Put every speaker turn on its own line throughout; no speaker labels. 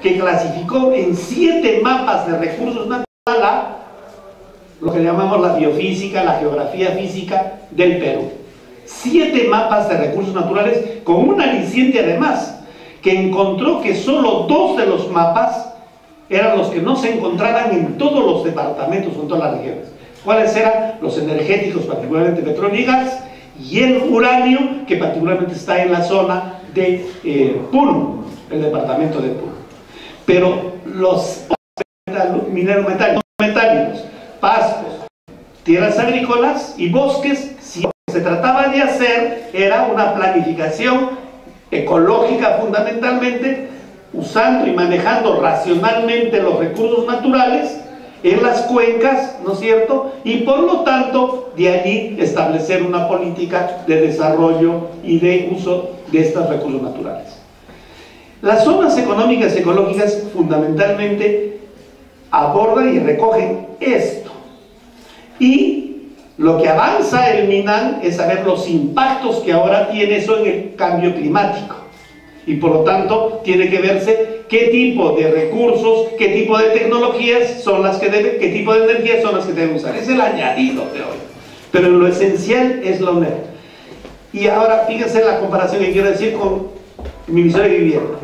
que clasificó en 7 mapas de recursos naturales lo que llamamos la biofísica, la geografía física del Perú. 7 mapas de recursos naturales con un aliciente además, que encontró que solo 2 de los mapas eran los que no se encontraban en todos los departamentos o en todas las regiones. ¿Cuáles eran? Los energéticos, particularmente petróleo y gas, y el uranio, que particularmente está en la zona de Puno, el departamento de Puno. Pero los mineros metálicos, pastos, tierras agrícolas y bosques, si lo que se trataba de hacer era una planificación ecológica fundamentalmente, usando y manejando racionalmente los recursos naturales en las cuencas, ¿no es cierto? Y por lo tanto, de allí establecer una política de desarrollo y de uso de estos recursos naturales. Las zonas económicas y ecológicas fundamentalmente abordan y recogen esto. Y lo que avanza el MINAN es saber los impactos que ahora tiene eso en el cambio climático. Y por lo tanto tiene que verse qué tipo de recursos, qué tipo de tecnologías son las que deben, qué tipo de energías son las que deben usar. Es el añadido de hoy. Pero lo esencial es la ONER. Y ahora fíjense la comparación que quiero decir con mi visión de vivienda.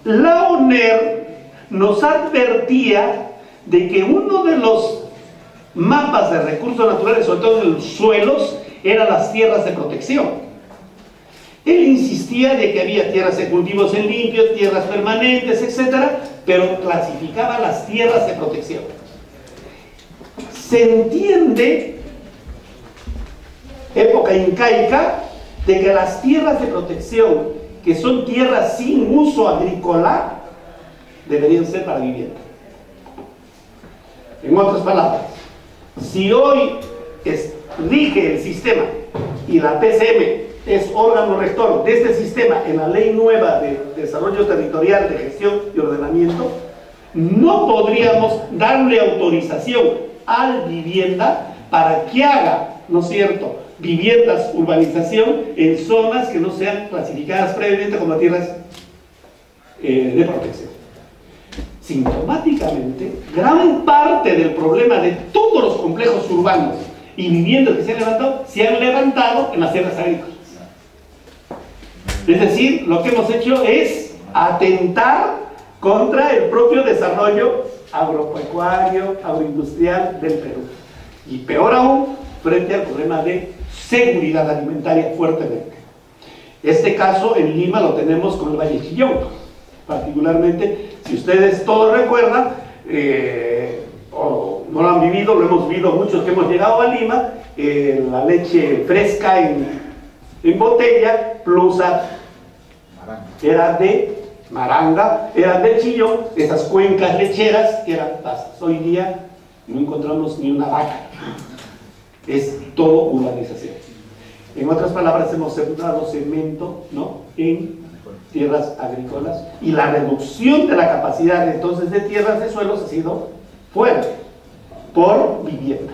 La ONER nos advertía de que uno de los mapas de recursos naturales, sobre todo en los suelos, eran las tierras de protección. Él insistía de que había tierras de cultivos en limpio, tierras permanentes, etcétera, pero clasificaba las tierras de protección. Se entiende, época incaica, de que las tierras de protección, que son tierras sin uso agrícola, deberían ser para vivienda. En otras palabras, si hoy rige el sistema y la PCM es órgano rector de este sistema en la ley nueva de desarrollo territorial, de gestión y ordenamiento, no podríamos darle autorización al vivienda para que haga, ¿no es cierto?, viviendas, urbanización en zonas que no sean clasificadas previamente como tierras de protección. Sintomáticamente, gran parte del problema de todos los complejos urbanos y viviendas que se han levantado en las tierras agrícolas. Es decir, lo que hemos hecho es atentar contra el propio desarrollo agropecuario, agroindustrial del Perú. Y peor aún, frente al problema de seguridad alimentaria fuertemente. Este caso en Lima lo tenemos con el Valle Chillón. Particularmente, si ustedes todos recuerdan, o no lo han vivido, lo hemos vivido muchos que hemos llegado a Lima, la leche fresca en botella, plusa, era de Maranga, eran de Chillón, esas cuencas lecheras que eran vastas. Hoy día no encontramos ni una vaca, es todo urbanización. En otras palabras, hemos sembrado cemento, ¿no?, en tierras agrícolas, y la reducción de la capacidad entonces de tierras de suelos ha sido fuerte por vivienda.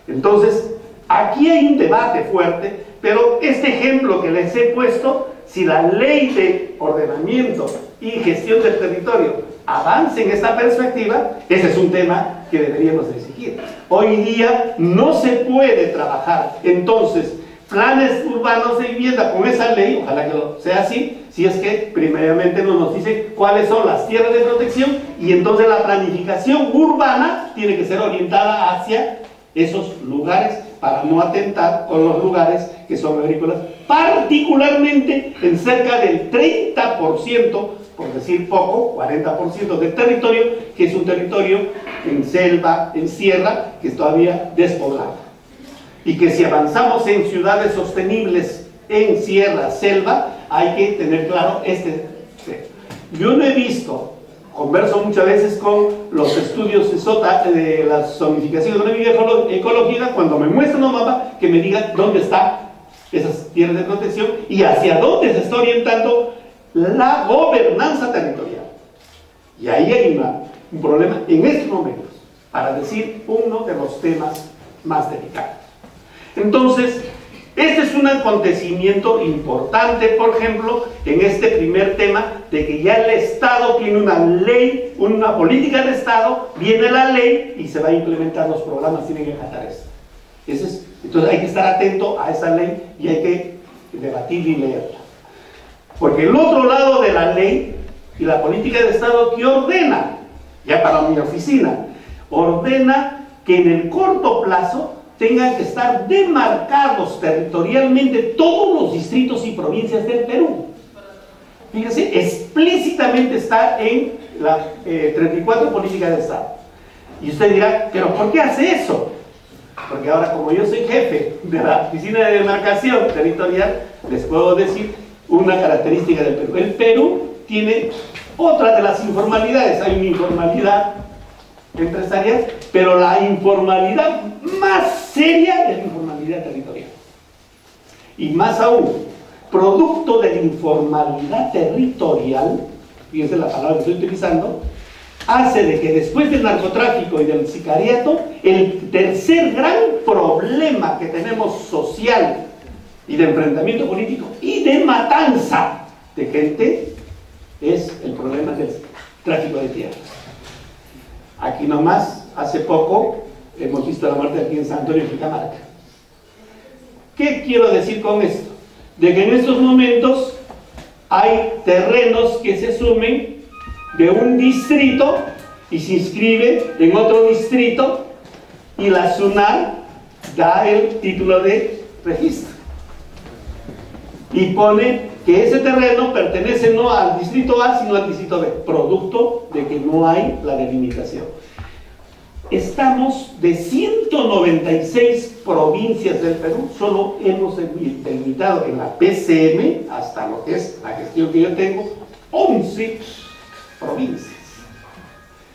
Entonces, aquí hay un debate fuerte, pero este ejemplo que les he puesto, si la ley de ordenamiento y gestión del territorio avance en esta perspectiva, ese es un tema que deberíamos exigir. Hoy día no se puede trabajar entonces planes urbanos de vivienda con esa ley, ojalá que sea así, si es que primariamente nos dicen cuáles son las tierras de protección, y entonces la planificación urbana tiene que ser orientada hacia esos lugares para no atentar con los lugares que son agrícolas, particularmente en cerca del 30%, por decir poco, 40% del territorio, que es un territorio en selva, en sierra, que es todavía despoblado. Y que si avanzamos en ciudades sostenibles en sierra, selva, hay que tener claro este. Yo no he visto, converso muchas veces con los estudios de la zonificación económica ecológica, cuando me muestran un mapa, que me digan dónde están esas tierras de protección y hacia dónde se está orientando la gobernanza territorial. Y ahí hay un problema en estos momentos, para decir uno de los temas más delicados. Entonces, Este es un acontecimiento importante, por ejemplo, en este primer tema, de que ya el Estado tiene una ley, una política de Estado, viene la ley y se va a implementar, los programas tienen que acatar eso. Entonces hay que estar atento a esa ley y hay que debatir y leerla. Porque el otro lado de la ley y la política de Estado que ordena, ya para mi oficina, ordena que en el corto plazo tengan que estar demarcados territorialmente todos los distritos y provincias del Perú. Fíjense, explícitamente está en la 34 política de Estado. Y usted dirá, ¿pero por qué hace eso? Porque ahora, como yo soy jefe de la oficina de demarcación territorial, les puedo decir una característica del Perú. El Perú tiene otra de las informalidades. Hay una informalidad empresarial, pero la informalidad más seria es la informalidad territorial. Y más aún, producto de la informalidad territorial, fíjense la palabra que estoy utilizando, hace de que después del narcotráfico y del sicariato, el tercer gran problema que tenemos social y de enfrentamiento político y de matanza de gente es el problema del tráfico de tierras. Aquí nomás, hace poco, hemos visto la muerte aquí en San Antonio, Cajamarca. ¿Qué quiero decir con esto? De que en estos momentos hay terrenos que se sumen de un distrito y se inscribe en otro distrito y la SUNAT da el título de registro y pone que ese terreno pertenece no al distrito A sino al distrito B, producto de que no hay la delimitación. Estamos de 196 provincias del Perú, solo hemos delimitado en la PCM, hasta lo que es la gestión que yo tengo, 11 provincias.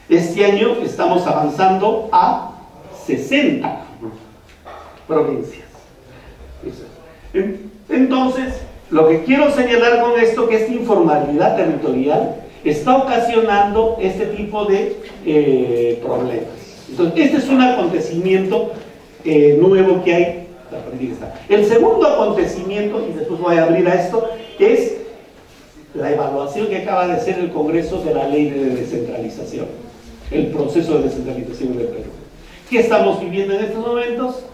Este año estamos avanzando a 60 provincias. Entonces, lo que quiero señalar con esto, que esta informalidad territorial está ocasionando este tipo de problemas. Entonces, este es un acontecimiento nuevo que hay. El segundo acontecimiento, y después voy a abrir a esto, es la evaluación que acaba de hacer el Congreso de la Ley de Descentralización, el proceso de descentralización del Perú. ¿Qué estamos viviendo en estos momentos?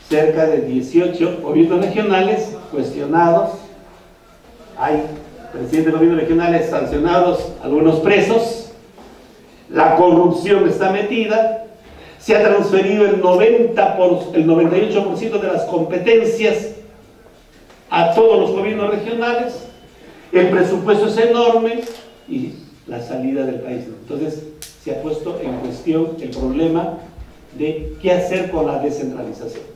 Cerca de 18 gobiernos regionales cuestionados, hay presidentes de gobiernos regionales sancionados, algunos presos, la corrupción está metida, se ha transferido el 98% de las competencias a todos los gobiernos regionales, el presupuesto es enorme y la salida del país. Entonces se ha puesto en cuestión el problema de qué hacer con la descentralización.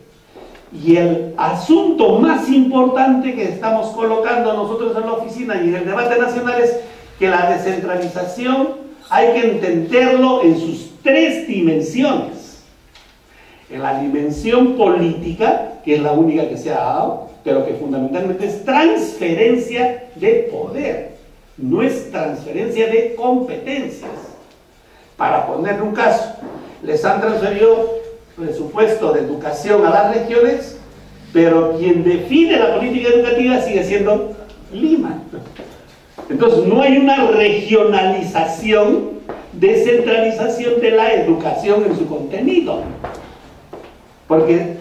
Y el asunto más importante que estamos colocando nosotros en la oficina y en el debate nacional es que la descentralización hay que entenderlo en sus tres dimensiones. En la dimensión política, que es la única que se ha dado, pero que fundamentalmente es transferencia de poder, no es transferencia de competencias. Para ponerle un caso, les han transferido presupuesto de educación a las regiones, pero quien define la política educativa sigue siendo Lima. Entonces no hay una regionalización, descentralización de la educación en su contenido, porque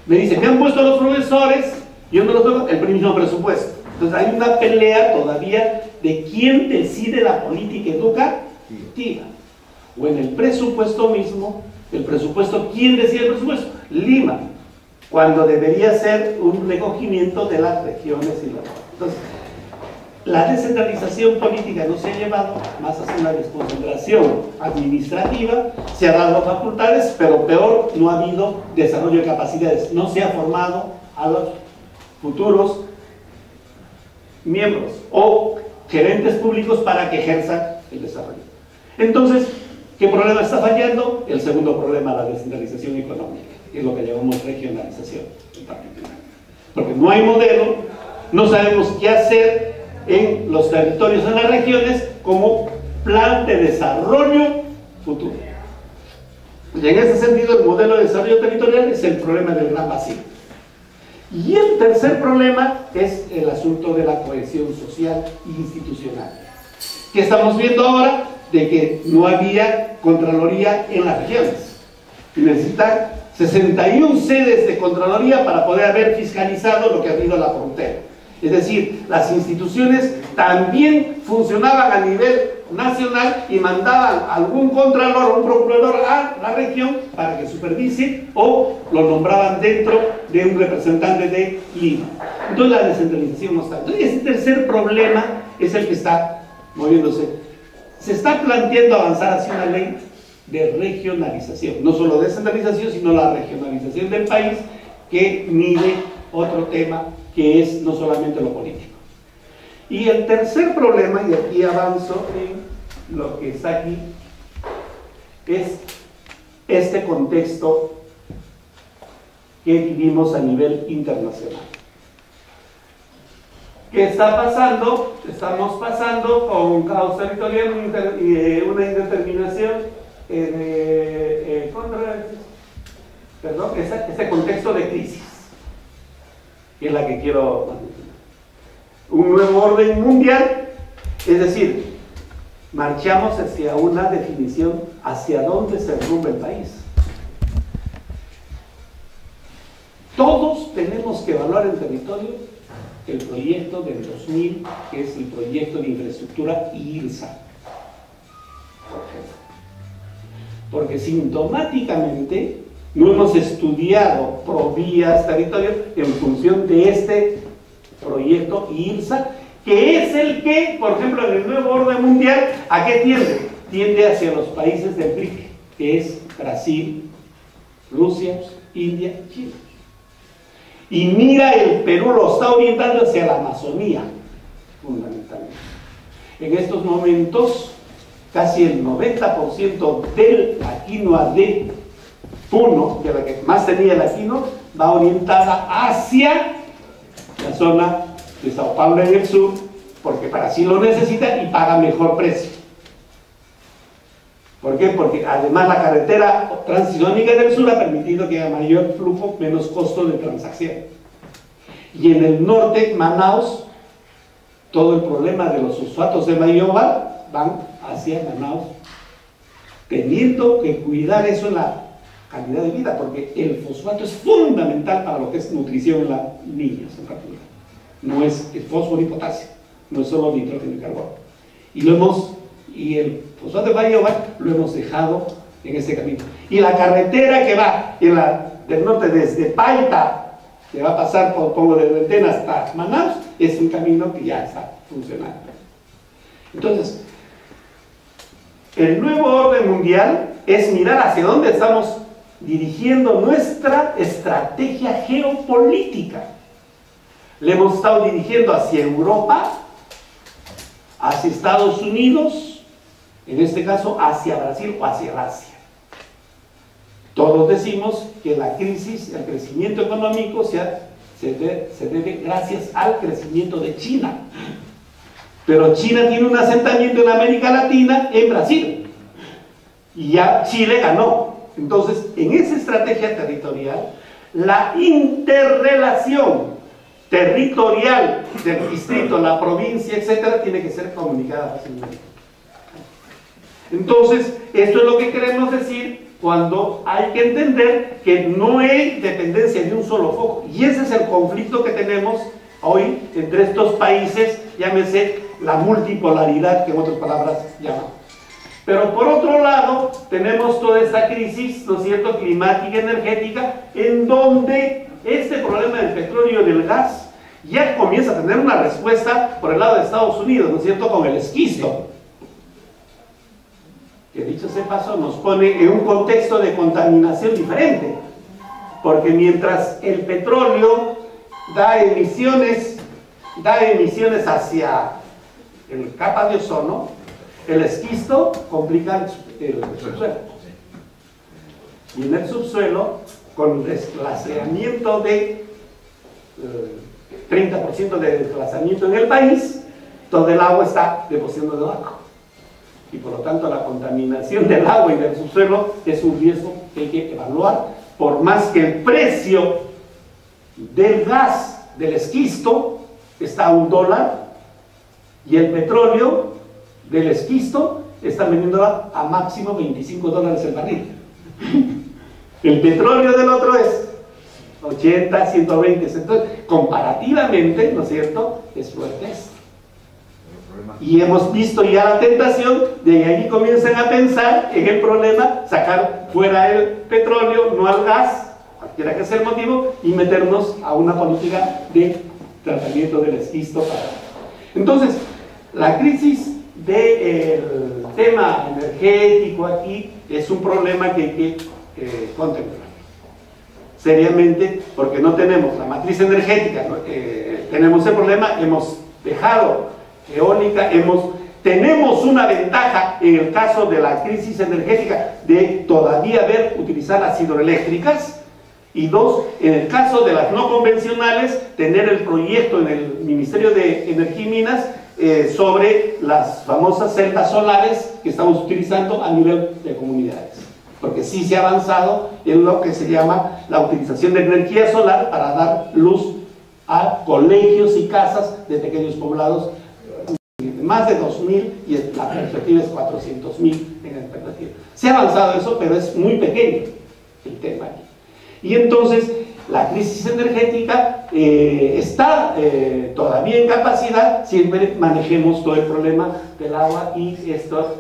me dicen, me han puesto los profesores, yo no los tengo el mismo presupuesto. Entonces hay una pelea todavía de quién decide la política educativa, o en el presupuesto mismo. El presupuesto, ¿quién decide el presupuesto? Lima, cuando debería ser un recogimiento de las regiones y la... Entonces, la descentralización política no se ha llevado más hacia una desconcentración administrativa, se ha dado facultades, pero peor, no ha habido desarrollo de capacidades, no se ha formado a los futuros miembros o gerentes públicos para que ejerzan el desarrollo. Entonces, ¿qué problema está fallando? El segundo problema, la descentralización económica, que es lo que llamamos regionalización en particular. Porque no hay modelo, no sabemos qué hacer en los territorios, en las regiones, como plan de desarrollo futuro. Y en ese sentido, el modelo de desarrollo territorial es el problema del gran vacío. Y el tercer problema es el asunto de la cohesión social e institucional. ¿Qué estamos viendo ahora? De que no había Contraloría en las regiones. Y necesitan 61 sedes de Contraloría para poder haber fiscalizado lo que ha habido en la frontera. Es decir, las instituciones también funcionaban a nivel nacional y mandaban algún contralor o un procurador a la región para que supervise, o lo nombraban dentro de un representante de Lima. Entonces la descentralización no está. Entonces ese tercer problema es el que está moviéndose. Se está planteando avanzar hacia una ley de regionalización, no solo descentralización, sino la regionalización del país, que mide otro tema que es no solamente lo político. Y el tercer problema, y aquí avanzo en lo que está aquí, es este contexto que vivimos a nivel internacional. ¿Qué está pasando? Estamos pasando con caos territorial y una indeterminación este contexto de crisis, que es la que quiero mantener. Un nuevo orden mundial, es decir, marchamos hacia una definición hacia dónde se derrumba el país. Todos tenemos que evaluar en territorio el proyecto del 2000, que es el proyecto de infraestructura IRSA, por ejemplo. Porque sintomáticamente no hemos estudiado provías, territorios, en función de este proyecto IRSA, que es el que, por ejemplo, en el nuevo orden mundial, ¿a qué tiende? Tiende hacia los países del BRIC, que es Brasil, Rusia, India, China. Y mira, el Perú lo está orientando hacia la Amazonía, fundamentalmente. En estos momentos, casi el 90% del Aquino AD Puno, de la que más tenía el Aquino, va orientada hacia la zona de Sao Paulo en el sur, porque Brasil lo necesita y paga mejor precio. ¿Por qué? Porque además la carretera transitónica del sur ha permitido que haya mayor flujo, menos costo de transacción. Y en el norte, Manaus, todo el problema de los fosfatos de Mayoba van hacia Manaus, teniendo que cuidar eso en la calidad de vida, porque el fosfato es fundamental para lo que es nutrición en los niños en particular. No es el fósforo y potasio, no es solo nitrógeno y carbono. Y el fosfato de Mayoba lo hemos dejado en este camino. Y la carretera que va del norte desde Paita, que va a pasar por Pongo de Retena hasta Manaus, es un camino que ya está funcionando. Entonces, el nuevo orden mundial es mirar hacia dónde estamos dirigiendo nuestra estrategia geopolítica. Le hemos estado dirigiendo hacia Europa, hacia Estados Unidos, en este caso hacia Brasil o hacia Asia. Todos decimos que la crisis, el crecimiento económico se debe gracias al crecimiento de China. Pero China tiene un asentamiento en América Latina, en Brasil. Y ya Chile ganó. Entonces, en esa estrategia territorial, la interrelación territorial del distrito, la provincia, etcétera, tiene que ser comunicada fácilmente. Entonces, esto es lo que queremos decir cuando hay que entender que no hay dependencia de un solo foco. Y ese es el conflicto que tenemos hoy entre estos países, llámese la multipolaridad, que en otras palabras llamamos. Pero por otro lado, tenemos toda esta crisis, ¿no es cierto?, climática, energética, en donde este problema del petróleo y del gas ya comienza a tener una respuesta por el lado de Estados Unidos, ¿no es cierto?, con el esquisto. Que dicho sea paso, nos pone en un contexto de contaminación diferente. Porque mientras el petróleo da emisiones hacia el capa de ozono, el esquisto complica el subsuelo. Y en el subsuelo, con desglaciamiento de 30% de desglaciamiento en el país, todo el agua está depositando debajo. Y por lo tanto la contaminación del agua y del subsuelo es un riesgo que hay que evaluar, por más que el precio del gas del esquisto está a $1 y el petróleo del esquisto está vendiendo a máximo $25 el barril. El petróleo del otro es 80, 120. Entonces, comparativamente, ¿no es cierto?, es fuerte esto. Y hemos visto ya la tentación de que allí comienzan a pensar en el problema, sacar fuera el petróleo, no al gas, cualquiera que sea el motivo, y meternos a una política de tratamiento del esquisto. Entonces, la crisis del tema energético aquí es un problema que hay que contemplar seriamente, porque no tenemos la matriz energética, ¿no? Tenemos el problema, hemos dejado eólica, tenemos una ventaja en el caso de la crisis energética de todavía utilizar las hidroeléctricas, y dos, en el caso de las no convencionales, tener el proyecto en el Ministerio de Energía y Minas sobre las famosas celdas solares que estamos utilizando a nivel de comunidades, porque sí se ha avanzado en lo que se llama la utilización de energía solar para dar luz a colegios y casas de pequeños poblados, más de 2.000, y la perspectiva es 400.000 en la expectativa. Se ha avanzado eso, pero es muy pequeño el tema aquí. Y entonces la crisis energética está todavía en capacidad, siempre manejemos todo el problema del agua y esto.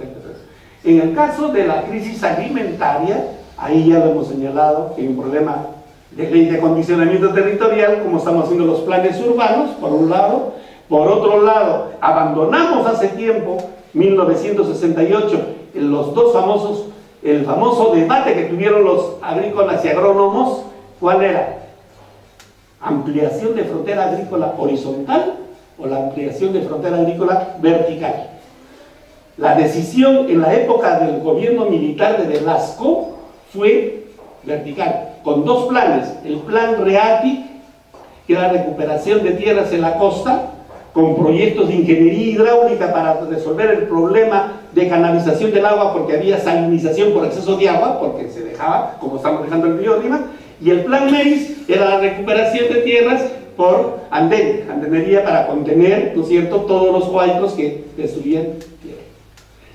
En el caso de la crisis alimentaria, ahí ya lo hemos señalado, que hay un problema de ley de acondicionamiento territorial, como estamos haciendo los planes urbanos, por un lado. Por otro lado, abandonamos hace tiempo, 1968, el famoso debate que tuvieron los agrícolas y agrónomos. ¿Cuál era? ¿Ampliación de frontera agrícola horizontal o la ampliación de frontera agrícola vertical? La decisión en la época del gobierno militar de Velasco fue vertical, con dos planes: el plan REATI, que era recuperación de tierras en la costa, con proyectos de ingeniería hidráulica para resolver el problema de canalización del agua, porque había salinización por exceso de agua, porque se dejaba, como estamos dejando el río arriba, y el plan MERIS era la recuperación de tierras por andenería para contener, ¿no es cierto?, todos los huaicos que destruían tierra.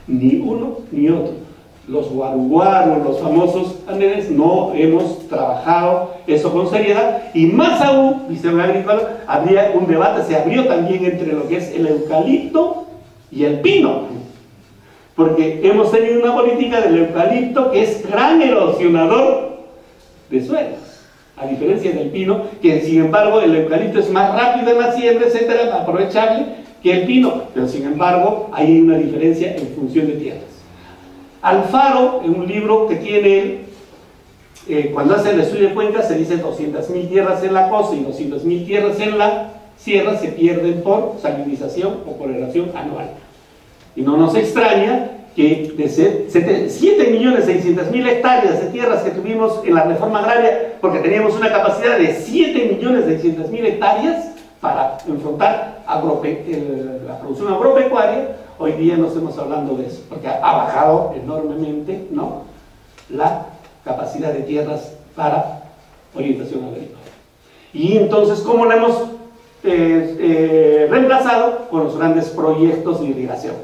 Ni uno ni otro. Los guaruguaros, los famosos andenes, no hemos trabajado eso con seriedad, y más aún, visión agrícola, habría un debate, se abrió también entre lo que es el eucalipto y el pino, porque hemos tenido una política del eucalipto que es gran erosionador de suelos, a diferencia del pino, que sin embargo el eucalipto es más rápido en la siembra, etcétera, aprovechable, que el pino, pero sin embargo hay una diferencia en función de tierras. Alfaro, en un libro que tiene él, cuando hace el estudio de cuencas, se dice 200.000 tierras en la costa y 200.000 tierras en la sierra se pierden por salinización o por erosión anual. Y no nos extraña que de 7.600.000 hectáreas de tierras que tuvimos en la reforma agraria, porque teníamos una capacidad de 7.600.000 hectáreas para enfrentar la producción agropecuaria, hoy día no estamos hablando de eso, porque ha bajado enormemente, ¿no?, la capacidad de tierras para orientación agrícola. Y entonces, ¿cómo la hemos reemplazado? Con los grandes proyectos de irrigación,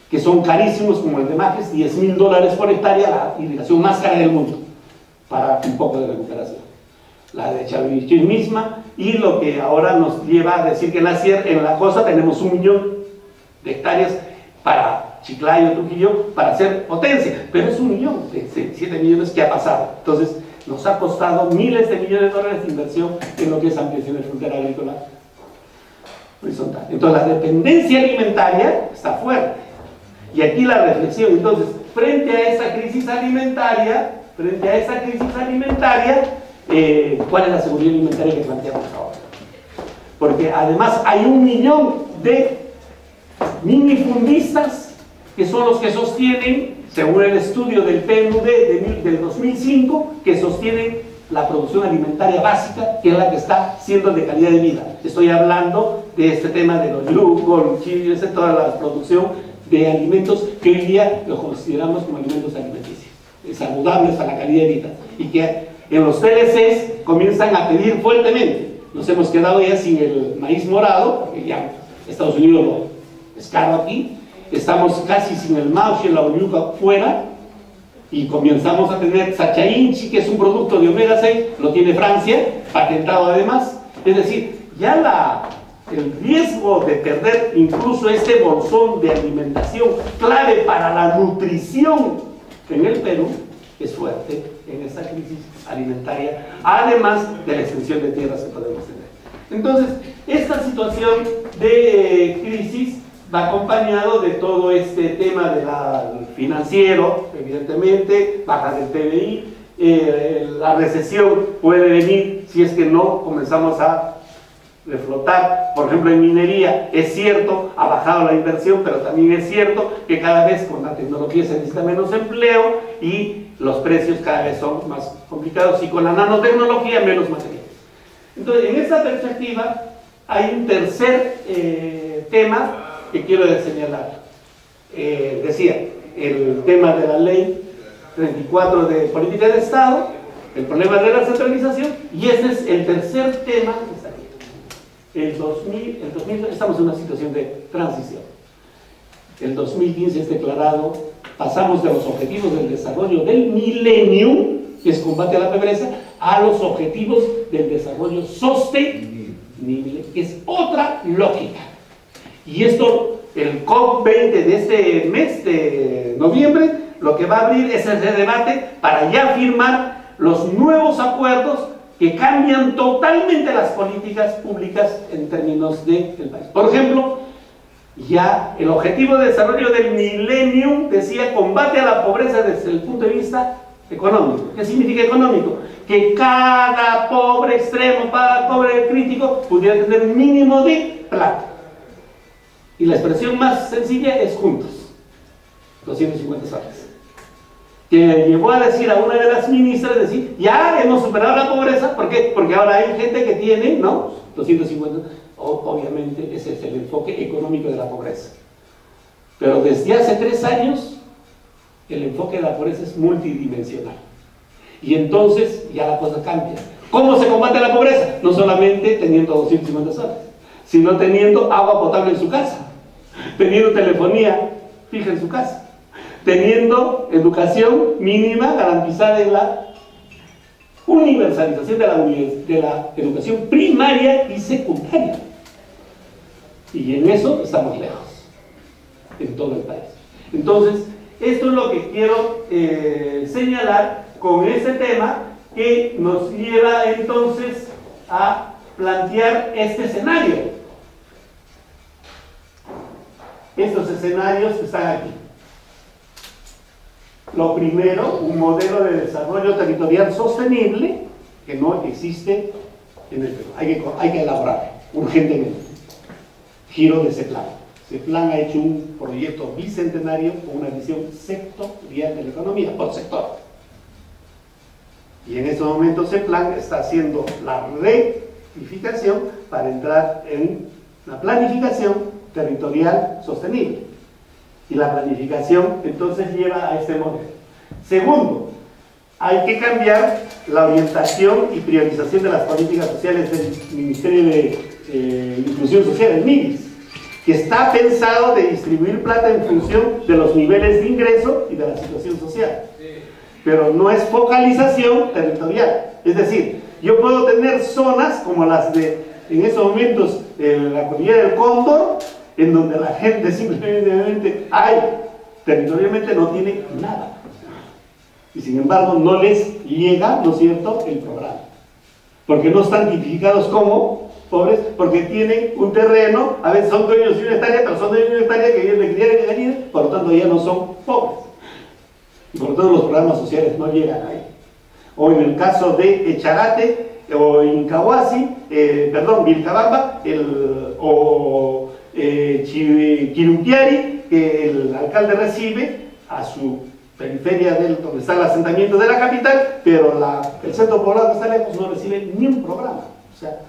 que son carísimos, como el de Majes, $10.000 por hectárea, la irrigación más cara del mundo, para un poco de recuperación. La de Chavichi misma, y lo que ahora nos lleva a decir que en la costa tenemos 1 millón de hectáreas para Chiclayo, Trujillo, para hacer potencia, pero es 1 millón, de 7 millones que ha pasado. Entonces nos ha costado miles de millones de dólares de inversión en lo que es ampliación de frontera agrícola horizontal. Entonces la dependencia alimentaria está fuerte, y aquí la reflexión, entonces, frente a esa crisis alimentaria, ¿cuál es la seguridad alimentaria que planteamos ahora? Porque además hay 1 millón de minifundistas que son los que sostienen, según el estudio del PNUD del 2005, que sostienen la producción alimentaria básica, que es la que está siendo de calidad de vida. Estoy hablando de este tema de los yugos, toda la producción de alimentos que hoy día los consideramos como alimentos alimenticios, saludables a la calidad de vida, y que en los TLCs comienzan a pedir fuertemente nos hemos quedado ya sin el maíz morado, porque ya Estados Unidos lo es caro aquí, estamos casi sin el mauche y la oyuca fuera, y comenzamos a tener sachainchi, que es un producto de omega 6, lo tiene Francia, patentado además. Es decir, ya el riesgo de perder incluso este bolsón de alimentación clave para la nutrición en el Perú es fuerte en esta crisis alimentaria, además de la extensión de tierras que podemos tener. Entonces, esta situación de crisis va acompañado de todo este tema del financiero, evidentemente, baja del PBI, la recesión puede venir si es que no comenzamos a reflotar. Por ejemplo, en minería es cierto, ha bajado la inversión, pero también es cierto que cada vez con la tecnología se necesita menos empleo y los precios cada vez son más complicados, y con la nanotecnología menos materiales. Entonces, en esta perspectiva hay un tercer tema que quiero señalar. Decía, el tema de la ley 34 de política de Estado, el problema de la centralización, y este es el tercer tema que está aquí. El 2000 estamos en una situación de transición. El 2015 es declarado, pasamos de los objetivos del desarrollo del milenio, que es combate a la pobreza, a los objetivos del desarrollo sostenible, que es otra lógica. Y esto, el COP20 de este mes de noviembre, lo que va a abrir es ese debate para ya firmar los nuevos acuerdos que cambian totalmente las políticas públicas en términos del país. Por ejemplo, ya el objetivo de desarrollo del milenio decía combate a la pobreza desde el punto de vista económico. ¿Qué significa económico? Que cada pobre extremo, cada pobre crítico pudiera tener un mínimo de plata. Y la expresión más sencilla es juntos, 250 soles. Que llevó a decir a una de las ministras, decir, ya hemos superado la pobreza. ¿Por qué? Porque ahora hay gente que tiene, ¿no?, 250. Obviamente ese es el enfoque económico de la pobreza. Pero desde hace 3 años, el enfoque de la pobreza es multidimensional. Y entonces ya la cosa cambia. ¿Cómo se combate la pobreza? No solamente teniendo 250 soles, sino teniendo agua potable en su casa, teniendo telefonía fija en su casa, teniendo educación mínima garantizada en la universalización de la educación primaria y secundaria. Y en eso estamos lejos, en todo el país. Entonces, esto es lo que quiero señalar con este tema, que nos lleva entonces a plantear este escenario. Estos escenarios que están aquí. Lo primero, un modelo de desarrollo territorial sostenible que no existe en el Perú. Hay que elaborar urgentemente. Giro de CEPLAN. CEPLAN ha hecho un proyecto bicentenario con una visión sectorial de la economía, por sector. Y en estos momentos CEPLAN está haciendo la rectificación para entrar en la planificación territorial sostenible. Y la planificación entonces lleva a este modelo. Segundo, hay que cambiar la orientación y priorización de las políticas sociales del Ministerio de Inclusión Social, el MIDIS, que está pensado de distribuir plata en función de los niveles de ingreso y de la situación social. Pero no es focalización territorial. Es decir, yo puedo tener zonas como las de, en estos momentos, la cordillera del Cóndor, en donde la gente simplemente territorialmente no tiene nada. Y sin embargo no les llega, ¿no es cierto?, el programa. Porque no están tipificados como pobres, porque tienen un terreno, a veces son dueños de una hectárea, pero son dueños de una hectárea que ellos le querían ganaría, por lo tanto ya no son pobres. Y por lo tanto los programas sociales no llegan ahí. O en el caso de Echarate, o Incahuasi, Vilcabamba, o Quirumpiari, que el alcalde recibe a su periferia donde está el asentamiento de la capital, pero el centro poblado que está lejos no recibe ni un programa. O sea,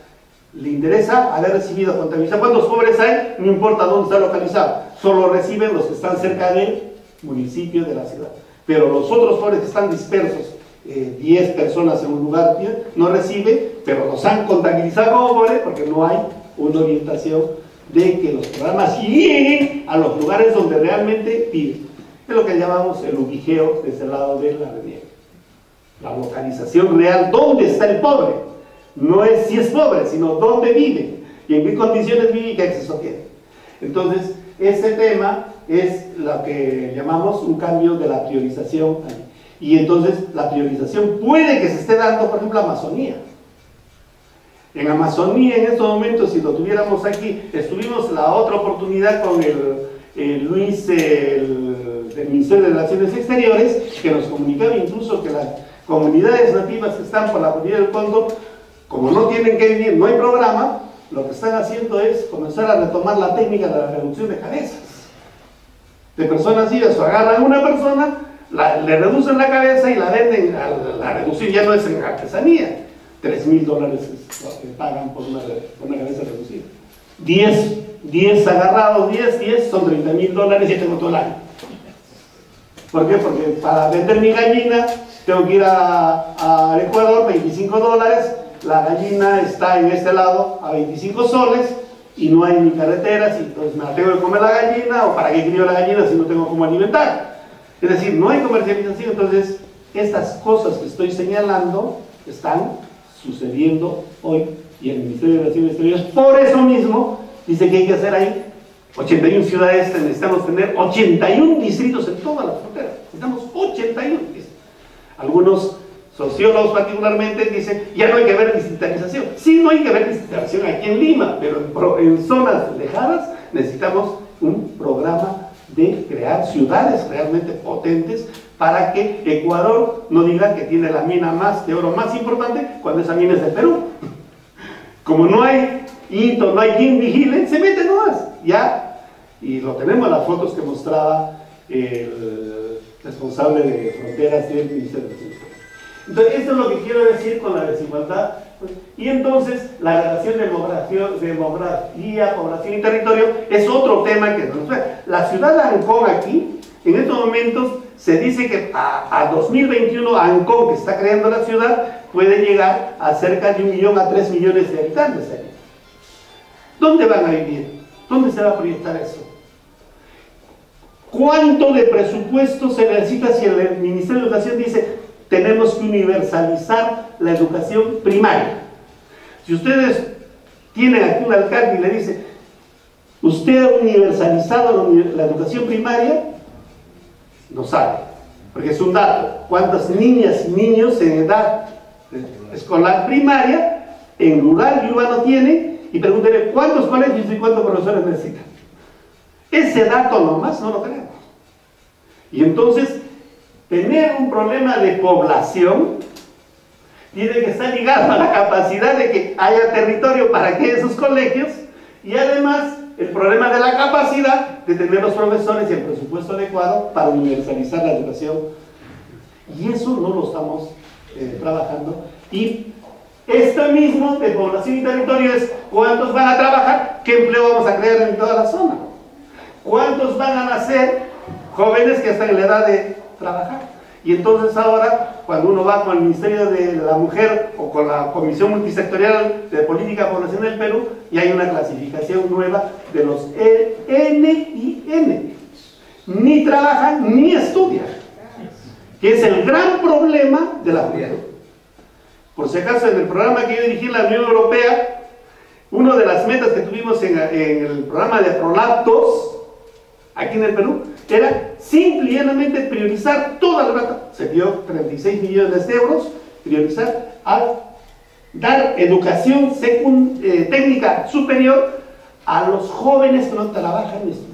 le interesa haber recibido contabilizar cuántos pobres hay, no importa dónde está localizado, solo reciben los que están cerca del municipio, de la ciudad. Pero los otros pobres que están dispersos, 10 personas en un lugar, no reciben, pero los han contabilizado como pobres porque no hay una orientación de que los programas lleguen a los lugares donde realmente viven. Es lo que llamamos el ubijeo desde el lado de la religión. La localización real, ¿dónde está el pobre? No es si es pobre, sino dónde vive y en qué condiciones vive y qué acceso tiene. Entonces, ese tema es lo que llamamos un cambio de la priorización. Y entonces, la priorización puede que se esté dando, por ejemplo, Amazonía. En Amazonía, en estos momentos, si lo tuviéramos aquí, estuvimos la otra oportunidad con el Luis del Ministerio de Relaciones Exteriores, que nos comunicaba incluso que las comunidades nativas que están por la cordillera del Cóndor, como no tienen que vivir, no hay programa, lo que están haciendo es comenzar a retomar la técnica de la reducción de cabezas. De personas vivas, o agarran a una persona, le reducen la cabeza y la venden, la reducción ya no es en artesanía, $3,000 es lo que pagan por una cabeza reducida. 10 agarrados, 10 son $30,000 y tengo todo el año. ¿Por qué? Porque para vender mi gallina tengo que ir a Ecuador, $25, la gallina está en este lado a 25 soles y no hay ni carreteras, y entonces me la tengo que comer la gallina, o para qué crío la gallina si no tengo cómo alimentar. Es decir, no hay comercialización. Entonces estas cosas que estoy señalando están sucediendo hoy, y el Ministerio de Relaciones Exteriores por eso mismo dice que hay que hacer ahí 81 ciudades, necesitamos tener 81 distritos en todas las fronteras, necesitamos 81. Algunos sociólogos particularmente dicen, ya no hay que ver distritalización. Sí, no hay que ver distritalización aquí en Lima, pero en zonas lejanas necesitamos un programa de crear ciudades realmente potentes para que Ecuador no diga que tiene la mina de oro más importante cuando esa mina es de Perú. Como no hay hito, no hay quien vigile, se mete nomás, ya. Y lo tenemos en las fotos que mostraba el responsable de fronteras del Ministerio de Relaciones. Entonces, esto es lo que quiero decir con la desigualdad. Y entonces, la relación demografía, población y territorio es otro tema que nos trae. La ciudad de Ancón aquí, en estos momentos, se dice que a 2021 Ancón, que está creando la ciudad, puede llegar a cerca de 1 millón a 3 millones de habitantes. ¿Dónde van a vivir? ¿Dónde se va a proyectar eso? ¿Cuánto de presupuesto se necesita si el Ministerio de Educación dice tenemos que universalizar la educación primaria? Si ustedes tienen aquí un alcalde y le dice, ¿usted ha universalizado la educación primaria? No sabe, porque es un dato. ¿Cuántas niñas y niños en edad escolar primaria, en rural y urbano tienen? Y pregúntenle cuántos colegios y cuántos profesores necesitan. Ese dato nomás no lo tenemos. Y entonces, tener un problema de población tiene que estar ligado a la capacidad de que haya territorio para que esos colegios, y además el problema de la capacidad de tener los profesores y el presupuesto adecuado para universalizar la educación. Y eso no lo estamos trabajando. Y esto mismo de población y territorio es cuántos van a trabajar, qué empleo vamos a crear en toda la zona, cuántos van a nacer jóvenes que están en la edad de trabajar. Y entonces ahora, cuando uno va con el Ministerio de la Mujer o con la Comisión Multisectorial de Política Poblacional del Perú, y hay una clasificación nueva de los N y N. Ni trabajan ni estudian, que es el gran problema de la juventud. Por si acaso, en el programa que yo dirigí en la Unión Europea, una de las metas que tuvimos en el programa de prolaptos aquí en el Perú era simple y llanamente priorizar toda la plata. Se dio 36 millones de euros, priorizar a dar educación técnica superior a los jóvenes que no trabajan en esto,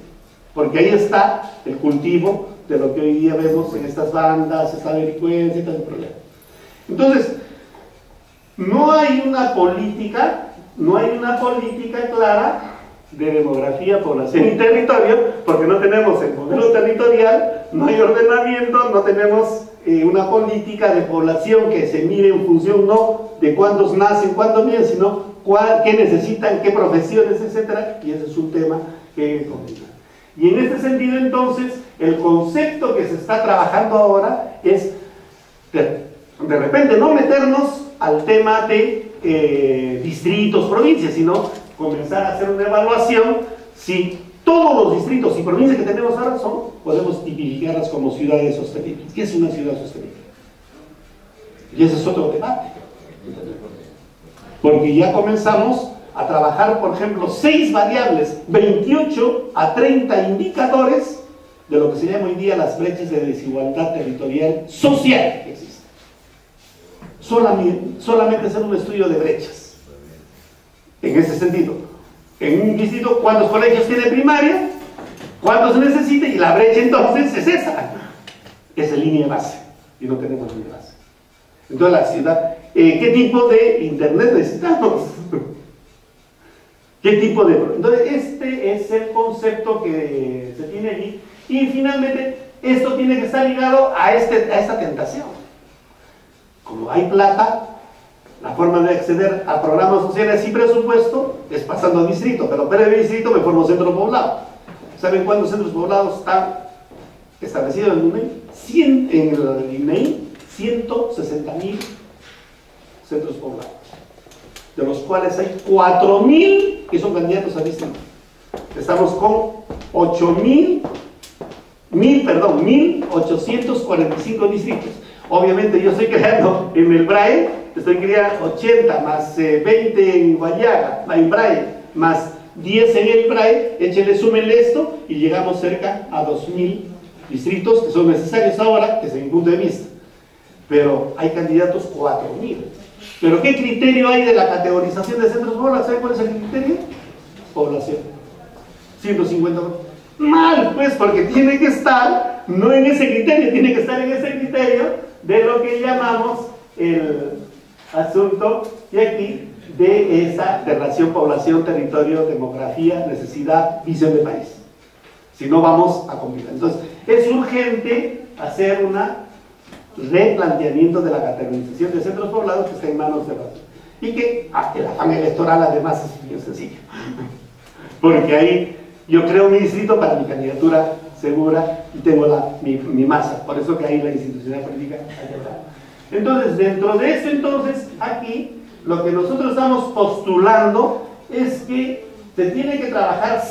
porque ahí está el cultivo de lo que hoy día vemos en estas bandas, esta delincuencia y todo el problema. Entonces, no hay una política clara de demografía, población y territorio, porque no tenemos el modelo territorial, no hay ordenamiento, no tenemos una política de población que se mire en función no de cuántos nacen, cuántos viven, sino qué necesitan, qué profesiones, etc. Y ese es un tema que hay que comentar. Y en este sentido, entonces, el concepto que se está trabajando ahora es de repente no meternos al tema de distritos, provincias, sino comenzar a hacer una evaluación si todos los distritos y provincias que tenemos ahora podemos tipificarlas como ciudades sostenibles. ¿Qué es una ciudad sostenible? Y ese es otro debate. Porque ya comenzamos a trabajar, por ejemplo, 6 variables, 28 a 30 indicadores de lo que se llama hoy día las brechas de desigualdad territorial social que existen. Solamente hacer un estudio de brechas. En ese sentido, en un distrito, ¿cuántos colegios tiene primaria? ¿Cuántos se necesita? Y la brecha entonces es esa. Es en línea base. Y no tenemos línea base. Entonces la ciudad, ¿qué tipo de internet necesitamos? ¿Qué tipo de...? Entonces este es el concepto que se tiene allí. Y finalmente, esto tiene que estar ligado a esta tentación. Como hay plata, la forma de acceder a programas sociales sin presupuesto es pasando a distrito, pero previo distrito me formo centro poblado. ¿Saben cuántos centros poblados están establecidos en el INEI? En el INEI, 160.000 centros poblados, de los cuales hay 4.000 que son candidatos a distrito. Estamos con 1.845 distritos. Obviamente yo estoy creando en el BRAE, estoy creando 80 más 20 en Guayaga, en BRAE, más 10 en el BRAE, échenle, súmenle esto y llegamos cerca a 2.000 distritos que son necesarios ahora, desde mi punto de vista. Pero hay candidatos 4.000. ¿Pero qué criterio hay de la categorización de centros poblados? ¿Saben cuál es el criterio? Población. 150. Mal, pues, porque tiene que estar, no en ese criterio, tiene que estar en ese criterio de lo que llamamos el asunto, y aquí, de esa relación población, territorio, demografía, necesidad, visión de país. Si no, vamos a complicar. Entonces, es urgente hacer un replanteamiento de la categorización de centros poblados que está en manos de los... Y que el afán electoral además es bien sencillo. Porque ahí yo creo mi distrito para mi candidatura segura y tengo mi masa. Por eso que ahí la institucionalidad política hay que hablar. Entonces, dentro de eso, entonces, aquí, lo que nosotros estamos postulando es que se tiene que trabajar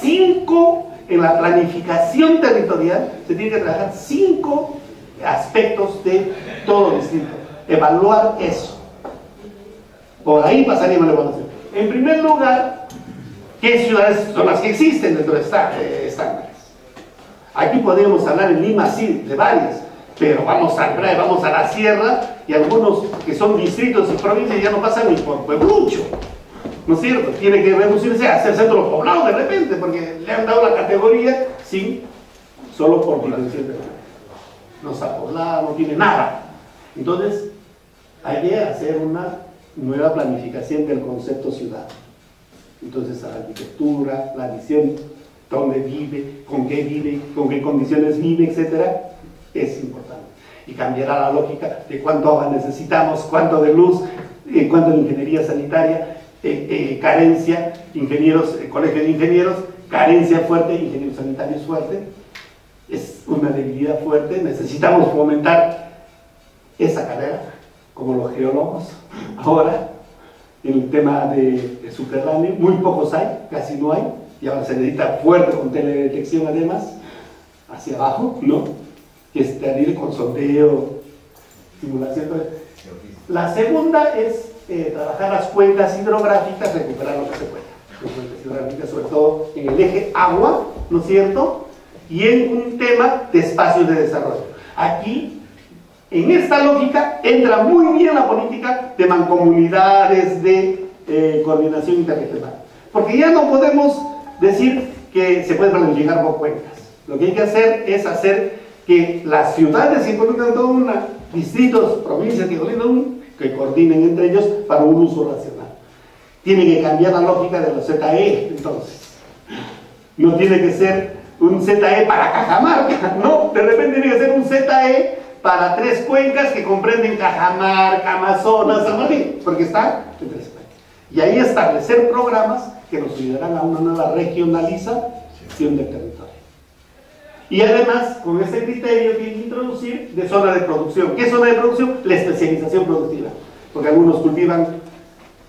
en la planificación territorial, se tiene que trabajar 5 aspectos de todo distrito. Evaluar eso. Por ahí pasaríamos la evaluación. En primer lugar, ¿qué ciudades son las que existen dentro de estándares? Aquí podemos hablar en Lima, sí, de varias, pero vamos al BRAE, vamos a la sierra, y algunos que son distritos y provincias ya no pasan ni por pueblucho, ¿no es cierto? Tiene que reducirse a ser centro poblado de repente, porque le han dado la categoría solo por dimensión de la... No está poblada, no tiene nada. Entonces, hay que hacer una nueva planificación del concepto ciudad. Entonces, la arquitectura, la visión, dónde vive, con qué condiciones vive, etcétera, es importante. Y cambiará la lógica de cuánto agua necesitamos, cuánto de luz, cuánto de ingeniería sanitaria, carencia, ingenieros, colegio de ingenieros, carencia fuerte, ingenieros sanitarios fuerte. Es una debilidad fuerte, necesitamos fomentar esa carrera, como los geólogos. Ahora, el tema de subterráneo, muy pocos hay, casi no hay, y ahora se necesita fuerte con teledetección además, hacia abajo, ¿no? Que es ir con sondeo, simulación. La segunda es trabajar las cuencas hidrográficas, recuperar lo que se pueda. Las cuencas hidrográficas, sobre todo en el eje agua, ¿no es cierto? Y en un tema de espacios de desarrollo. Aquí, en esta lógica, entra muy bien la política de mancomunidades, de coordinación interregional. Porque ya no podemos decir que se puede planificar por cuencas. Lo que hay que hacer es hacer que las ciudades se involucren todos una, distritos, provincias que coordinen entre ellos para un uso racional. Tiene que cambiar la lógica de los ZE, entonces. No tiene que ser un ZE para Cajamarca, no, de repente tiene que ser un ZE para 3 cuencas que comprenden Cajamarca, Amazonas, San Martín, porque están en 3 cuencas. Y ahí establecer programas que nos ayudarán a una nueva regionalización del territorio. Y además, con ese criterio tiene que introducir de zona de producción. ¿Qué es zona de producción? La especialización productiva. Porque algunos cultivan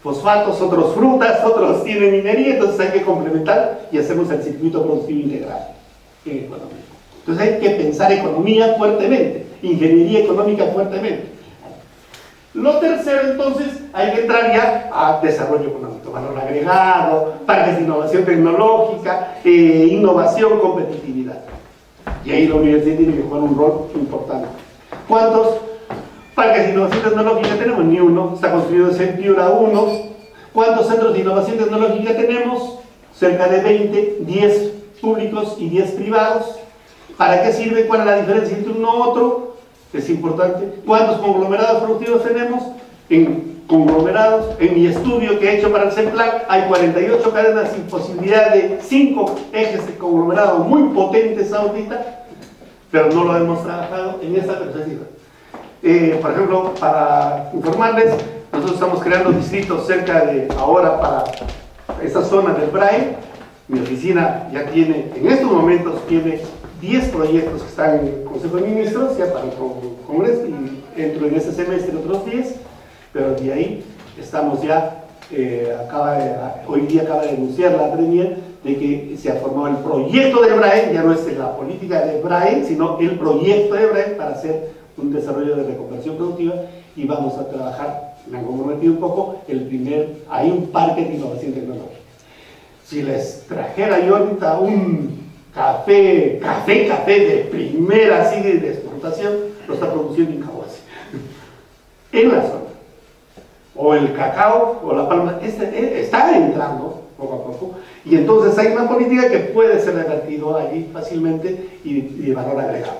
fosfatos, otros frutas, otros tienen minería, entonces hay que complementar y hacemos el circuito productivo integral en economía. Entonces hay que pensar economía fuertemente, ingeniería económica fuertemente. Lo tercero, entonces, hay que entrar ya a desarrollo económico, valor agregado, parques de innovación tecnológica, innovación, competitividad. Y ahí la universidad tiene que jugar un rol importante. ¿Cuántos parques de innovación tecnológica tenemos? Ni uno. Está construido en Piura uno. ¿Cuántos centros de innovación tecnológica tenemos? Cerca de 20, 10 públicos y 10 privados. ¿Para qué sirve? ¿Cuál es la diferencia entre uno u otro? Es importante. ¿Cuántos conglomerados productivos tenemos? En conglomerados, en mi estudio que he hecho para el CEPLAC, hay 48 cadenas sin posibilidad de 5 ejes de conglomerado muy potentes ahorita, pero no lo hemos trabajado en esta perspectiva. Por ejemplo, para informarles, nosotros estamos creando distritos cerca de ahora para esta zona del BRAE. Mi oficina ya tiene, en estos momentos, tiene 10 proyectos que están en el Consejo de Ministros, ya para el Congreso, y entro en este semestre otros 10, pero de ahí estamos ya, hoy día acaba de anunciar la Premier de que se ha formado el proyecto de BRAE, ya no es la política de BRAE, sino el proyecto de BRAE para hacer un desarrollo de reconversión productiva, y vamos a trabajar, me han comprometido un poco, hay un parque de innovación tecnológica. Si les trajera yo ahorita un café de primera, así de exportación, lo está produciendo Incahuasi, en la zona. O el cacao, o la palma, está entrando poco a poco, y entonces hay una política que puede ser revertido allí fácilmente y de valor agregado.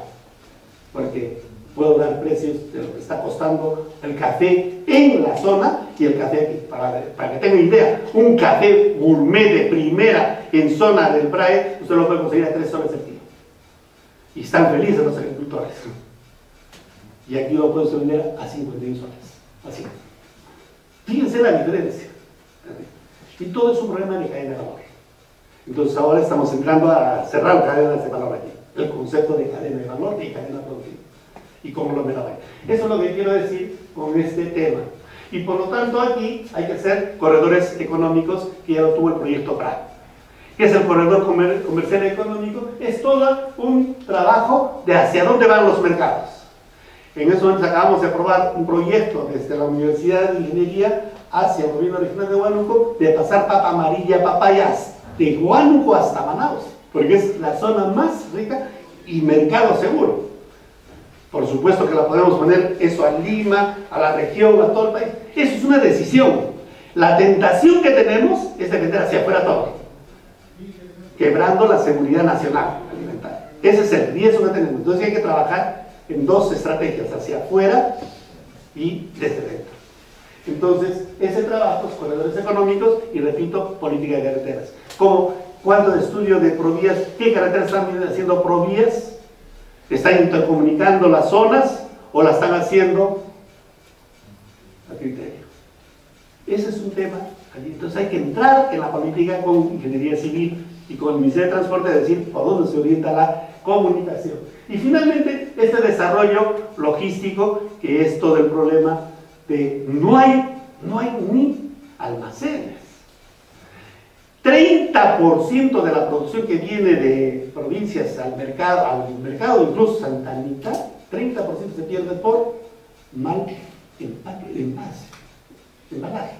Porque puedo dar precios de lo que está costando el café en la zona y el café aquí. Para que tengan idea, un café gourmet de primera en zona del BRAE, usted lo puede conseguir a 3 soles el kilo. Y están felices los agricultores. Y aquí lo puedo vender a 51 soles. Así. Fíjense la diferencia. Y todo es un problema de cadena de valor. Entonces ahora estamos entrando a cerrar cadenas de valor aquí. El concepto de cadena de valor y cadena productiva. Y conglomerado. Eso es lo que quiero decir con este tema. Y por lo tanto aquí hay que hacer corredores económicos, que ya lo tuvo el proyecto PRA. ¿Qué es el corredor comercial económico? Es todo un trabajo de hacia dónde van los mercados. En eso acabamos de aprobar un proyecto desde la Universidad de Ingeniería hacia el gobierno regional de Huánuco, de pasar papa amarilla, papayas, de Huánuco hasta Manaus, porque es la zona más rica y mercado seguro. Por supuesto que la podemos poner eso a Lima, a la región, a todo el país. Eso es una decisión. La tentación que tenemos es de vender hacia afuera todo, quebrando la seguridad nacional alimentaria. Ese es el riesgo que tenemos. Entonces hay que trabajar en dos estrategias, hacia afuera y desde dentro. Entonces, ese trabajo es corredores económicos y, repito, política de carreteras. Como cuánto de estudio de provías, qué carreteras están haciendo provías, ¿están intercomunicando las zonas o la están haciendo a criterio? Ese es un tema. Entonces hay que entrar en la política con ingeniería civil y con el Ministerio de Transporte, de decir por dónde se orienta la comunicación. Y finalmente, este desarrollo logístico, que es todo el problema de no hay ni almacenes. 30% de la producción que viene de provincias al mercado, incluso Santa Anita, 30% se pierde por mal embalaje.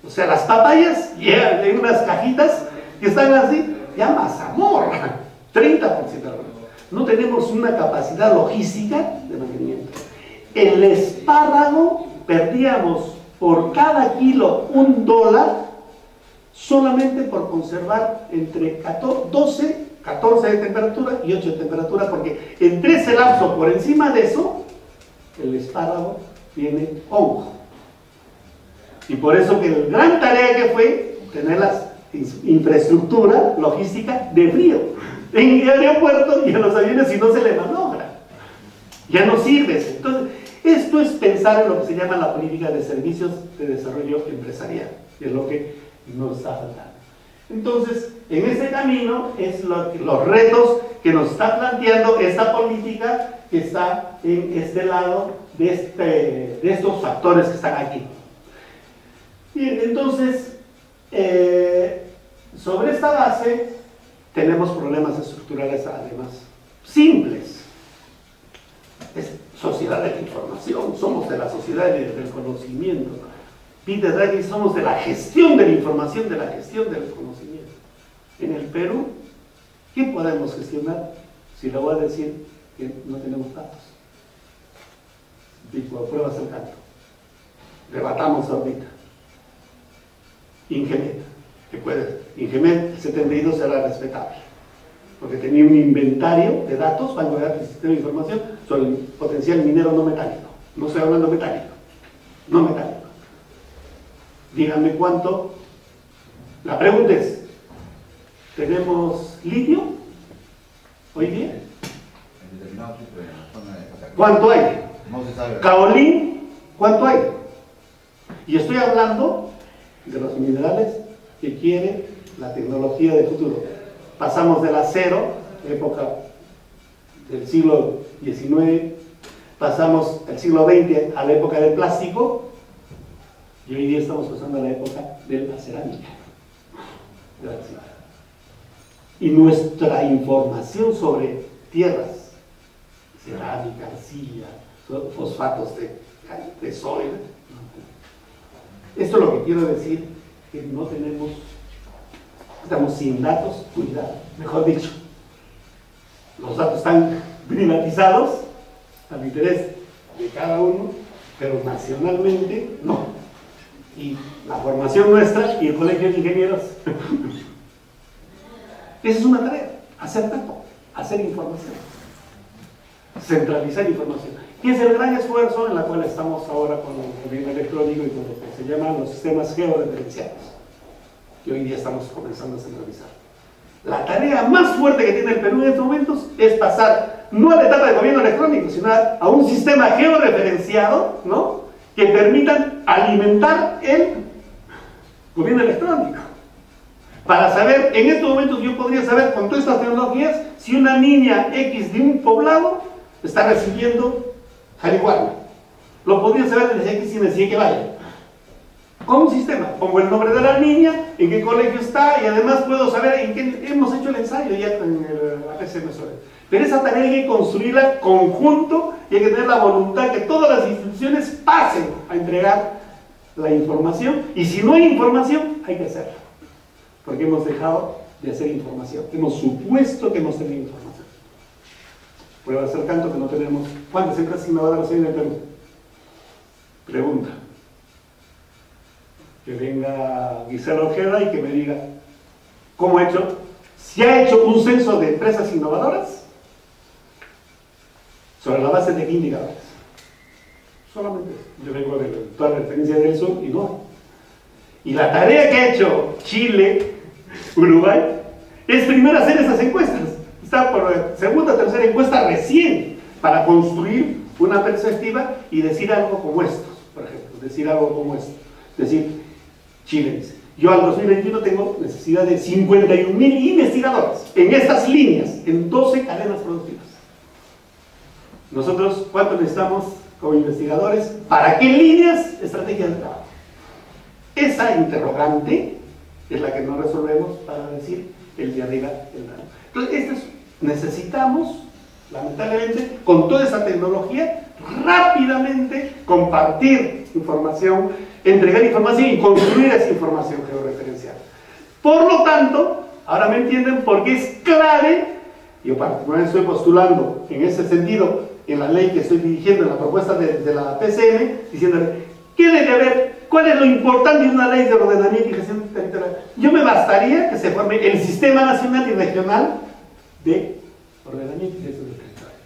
O sea, las papayas llegan en unas cajitas que están así, ya mazamorra, 30% de la producción. No tenemos una capacidad logística de mantenimiento. El espárrago, perdíamos por cada kilo $1 solamente por conservar entre 14 de temperatura y 8 de temperatura, porque entre ese lapso por encima de eso, el espárrago tiene hongo. Y por eso que la gran tarea que fue tener la infraestructura logística de frío en el aeropuerto y en los aviones, si no se le maniobra, ya no sirve. Entonces, esto es pensar en lo que se llama la política de servicios de desarrollo empresarial, que es lo que nos está faltando. Entonces, en ese camino es los retos que nos está planteando esta política que está en este lado de estos factores que están aquí. Bien, entonces, sobre esta base tenemos problemas estructurales además simples. Es sociedad de la información, somos de la sociedad del conocimiento. Peter Drucker, somos de la gestión de la información, de la gestión del conocimiento. En el Perú, ¿qué podemos gestionar? Si le voy a decir que no tenemos datos. Tipo, pruebas al canto. Debatamos ahorita. Ingemet, que puede, Ingemet, el 72 era respetable, porque tenía un inventario de datos, banco de datos y sistema de información sobre el potencial minero no metálico. No estoy hablando metálico, no metálico. Díganme cuánto. La pregunta es, ¿tenemos litio hoy día? ¿Cuánto hay?
No se sabe.
Caolín, ¿cuánto hay? Y estoy hablando de los minerales que quiere la tecnología del futuro. Pasamos del acero, época del siglo XIX, pasamos el siglo XX a la época del plástico, y hoy día estamos pasando a la época de la cerámica. Y nuestra información sobre tierras, cerámica, arcilla, fosfatos de soya. Esto es lo que quiero decir, que no tenemos, estamos sin datos, cuidado, mejor dicho. Los datos están privatizados al interés de cada uno, pero nacionalmente no. Y la formación nuestra y el colegio de ingenieros. Esa es una tarea, hacer datos, hacer información, centralizar información. Y es el gran esfuerzo en el cual estamos ahora con el gobierno electrónico y con lo que se llaman los sistemas georreferenciados, que hoy día estamos comenzando a centralizar. La tarea más fuerte que tiene el Perú en estos momentos es pasar no a la etapa de gobierno electrónico, sino a un sistema georreferenciado, ¿no?, que permitan alimentar el gobierno electrónico. Para saber, en estos momentos yo podría saber con todas estas tecnologías si una niña X de un poblado está recibiendo marihuana. Lo podría saber desde X y me decía que vaya. Con un sistema, pongo el nombre de la niña, en qué colegio está, y además puedo saber en qué hemos hecho el ensayo ya en el APCM. Pero esa tarea hay que construirla conjunto y hay que tener la voluntad que todas las instituciones pasen a entregar la información, y si no hay información, hay que hacerla. Porque hemos dejado de hacer información. Hemos supuesto que hemos tenido información. Prueba de hacer canto que no tenemos. ¿Cuántas empresas innovadoras hay en el Perú? Pregunta. Que venga Gisela Ojeda y que me diga cómo ha hecho, si ha hecho un censo de empresas innovadoras, sobre la base de qué indicadores. Solamente yo vengo de toda la referencia del sur y no hay. Y la tarea que ha hecho Chile, Uruguay, es primero hacer esas encuestas. Está por segunda o tercera encuesta recién para construir una perspectiva y decir algo como esto, por ejemplo, decir algo como esto. Decir, Chile dice, yo al 2021 tengo necesidad de 51.000 investigadores en estas líneas, en 12 cadenas productivas. Nosotros, ¿cuánto necesitamos como investigadores? ¿Para qué líneas? Estrategias de trabajo. Esa interrogante es la que no resolvemos para decir el de arriba, el raro. Entonces, necesitamos, lamentablemente, con toda esa tecnología, rápidamente compartir información, entregar información y construir esa información georreferencial. Por lo tanto, ahora me entienden por qué es clave, yo particularmente estoy postulando en ese sentido, en la ley que estoy dirigiendo, en la propuesta de la PCM, diciéndole, ¿qué debe haber? ¿Cuál es lo importante de una ley de ordenamiento y gestión territorial? Yo me bastaría que se forme el Sistema Nacional y Regional de Ordenamiento y Gestión Territorial,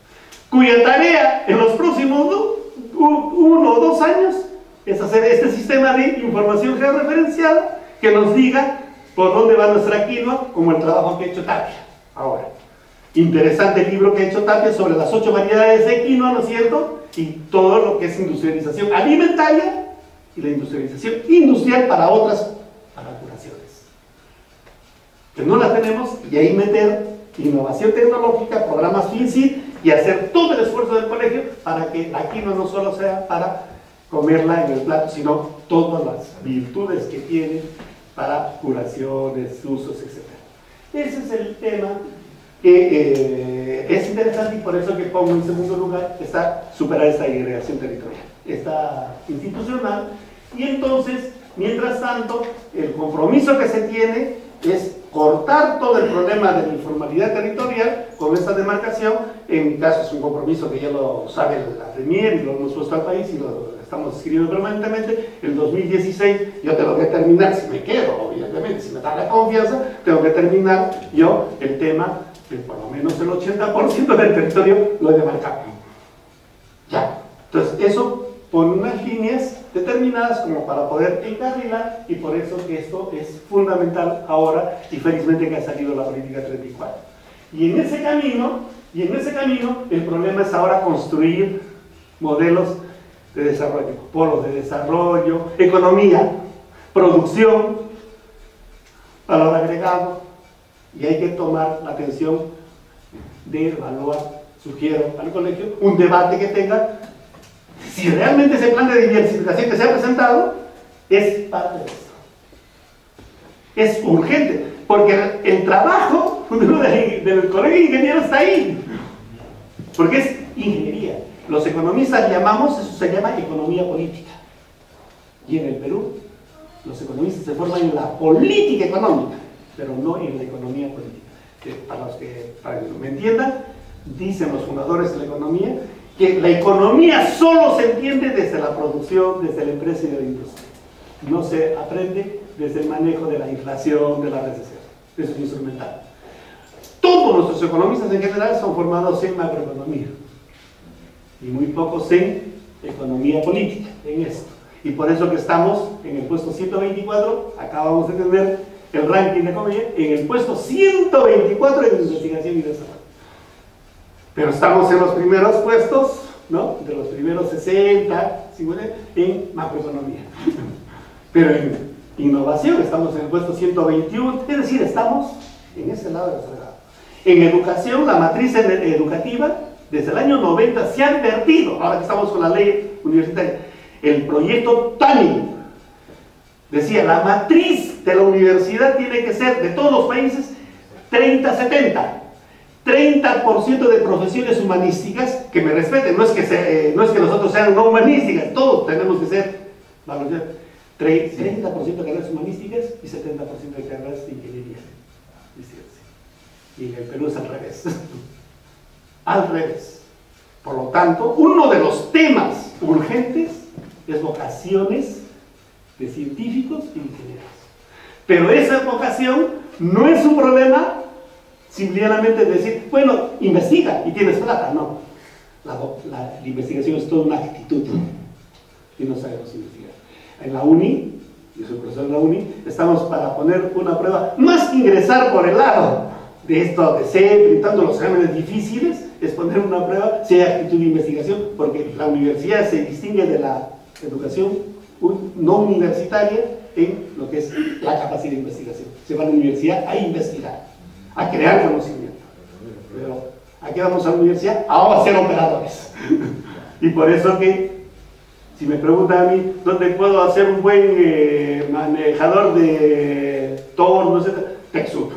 cuya tarea en los próximos 1 o 2 años es hacer este sistema de información georreferenciada que nos diga por dónde va nuestra quinoa, como el trabajo que ha hecho Tapia ahora. Interesante el libro que ha hecho Tapia sobre las 8 variedades de quinoa, ¿no es cierto? Y todo lo que es industrialización alimentaria y la industrialización industrial para otras curaciones. Que no las tenemos, y ahí meter innovación tecnológica, programas FinCit y hacer todo el esfuerzo del colegio para que la quinoa no solo sea para comerla en el plato, sino todas las virtudes que tiene para curaciones, usos, etc. Ese es el tema que es interesante, y por eso que pongo en segundo lugar está superar esta agregación territorial, esta institucional. Y entonces, mientras tanto, el compromiso que se tiene es cortar todo el problema de la informalidad territorial con esta demarcación. En mi caso es un compromiso que ya lo sabe la Premier y lo hemos puesto al país y lo estamos escribiendo permanentemente. El 2016 yo tengo que terminar, si me quedo, obviamente, si me da la confianza, tengo que terminar yo el tema de por lo menos el 80% del territorio lo he demarcado. Ya. Entonces eso pone unas líneas determinadas como para poder encarrilar, y por eso que esto es fundamental ahora, y felizmente que ha salido la política 34. Y en ese camino el problema es ahora construir modelos de desarrollo, polos de desarrollo, economía, producción, valor agregado, y hay que tomar la atención de evaluar, sugiero al colegio, un debate que tenga si realmente ese plan de diversificación que se ha presentado es parte de esto. Es urgente, porque el trabajo del colegio de ingenieros está ahí, porque es ingeniería. Los economistas llamamos, eso se llama economía política, y en el Perú los economistas se forman en la política económica, pero no en la economía política. Para que me entiendan, dicen los fundadores de la economía que la economía solo se entiende desde la producción, desde la empresa y de la industria. No se aprende desde el manejo de la inflación, de la recesión. Eso es instrumental. Todos nuestros economistas en general son formados en macroeconomía y muy pocos en economía política, en esto. Y por eso que estamos en el puesto 124, acabamos de tener el ranking de economía, en el puesto 124 en investigación y desarrollo. Pero estamos en los primeros puestos, ¿no? De los primeros 60, 50, en macroeconomía. Pero en innovación estamos en el puesto 121, es decir, estamos en ese lado de la fregada. En educación, la matriz educativa, desde el año 90 se ha invertido, ahora que estamos con la ley universitaria. El proyecto TANI decía, la matriz de la universidad tiene que ser, de todos los países, 30-70. 30% de profesiones humanísticas, que me respeten, no es que nosotros sean no humanísticas, todos tenemos que ser valorizados. 30% de carreras humanísticas y 70% de carreras de ingeniería. Y en el Perú es al revés. Al revés. Por lo tanto, uno de los temas urgentes es vocaciones de científicos y ingenieros. Pero esa vocación no es un problema simplemente decir, bueno, investiga y tienes plata. No, la investigación es toda una actitud y no sabemos investigar. En la uni, yo soy profesor de la uni, estamos para poner una prueba, más que ingresar por el lado de esto de ser, pintando los exámenes difíciles, es poner una prueba si hay actitud de investigación, porque la universidad se distingue de la educación no universitaria en lo que es la capacidad de investigación. Se va a la universidad a investigar, a crear conocimiento. Pero aquí vamos a la universidad a ser operadores. Y por eso que, si me preguntan a mí dónde puedo hacer un buen manejador de tornos, etc., TechSoup.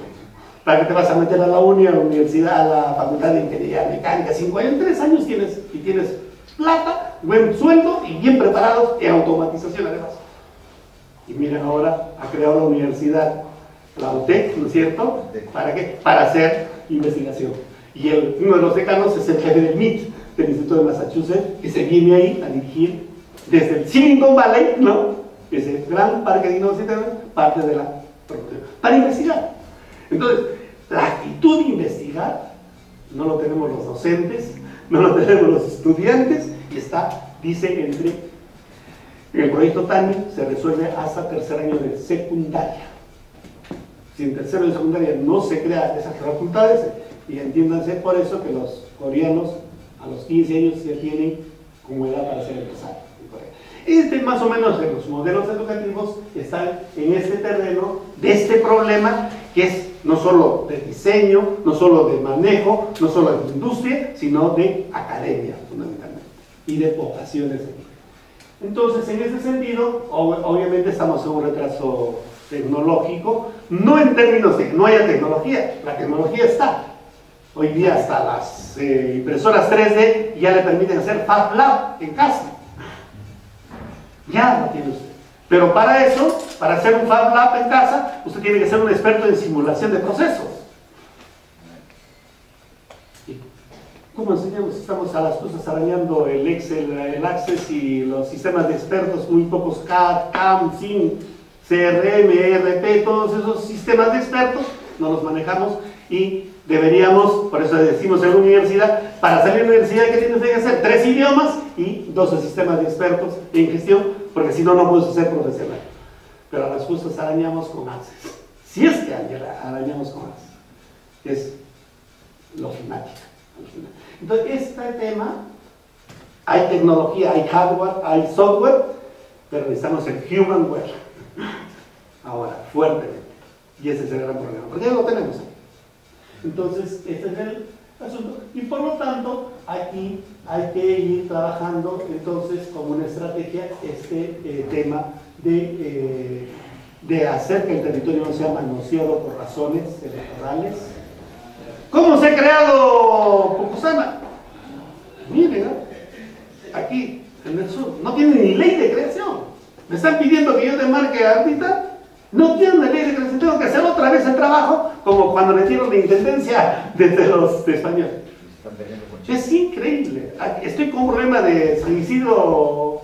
¿Para qué te vas a meter a la uni, a la universidad, a la facultad de ingeniería mecánica? 5 años, 3 años tienes plata, buen sueldo y bien preparados en automatización además. Y miren, ahora ha creado la universidad, la UTEC, ¿no es cierto? ¿Para qué? Para hacer investigación. Y uno de los decanos es el jefe del MIT, del Instituto de Massachusetts, que se viene ahí a dirigir desde el Silicon Valley, ¿no? Ese gran parque de innovación, parte de la producción, para investigar. Entonces, la actitud de investigar no lo tenemos los docentes, no lo tenemos los estudiantes, y está, dice, en el proyecto TANI se resuelve hasta tercer año de secundaria. Si en tercero de secundaria no se crean esas facultades, y entiéndanse por eso que los coreanos a los 15 años ya tienen como edad para ser empresarios. Más o menos de los modelos educativos están en este terreno de este problema, que es no solo de diseño, no solo de manejo, no solo de industria, sino de academia fundamentalmente, y de vocaciones. Entonces, en ese sentido, obviamente estamos en un retraso tecnológico, no en términos de que no haya tecnología, la tecnología está. Hoy día hasta las impresoras 3D ya le permiten hacer Fab Lab en casa. Ya lo tiene usted. Pero para eso, para hacer un Fab Lab en casa, usted tiene que ser un experto en simulación de procesos. ¿Cómo enseñamos? Estamos a las cosas arañando el Excel, el Access y los sistemas de expertos, muy pocos CAD, CAM, SIM, CRM, ERP, todos esos sistemas de expertos no los manejamos y deberíamos, por eso decimos en la universidad, para salir de la universidad, ¿qué tienes que hacer? 3 idiomas y 12 sistemas de expertos en gestión, porque si no, no puedes ser profesional. Pero a las justas arañamos con Access. Si es que arañamos con Access, es logística. Entonces, este tema, hay tecnología, hay hardware, hay software, pero necesitamos el humanware. Ahora, fuertemente. Y ese es el gran problema, porque ya lo tenemos aquí. Entonces, este es el asunto. Y por lo tanto, aquí hay que ir trabajando, entonces, como una estrategia, este tema de hacer que el territorio no sea manoseado por razones electorales. ¿Cómo se ha creado Pucusama? Miren, ¿no? Aquí, en el sur, no tiene ni ley de creación. Me están pidiendo que yo te marque ahorita. No tiene una ley de creación, tengo que hacer otra vez el trabajo, como cuando metieron la intendencia desde los españoles. Es increíble. Estoy con un problema de San Isidro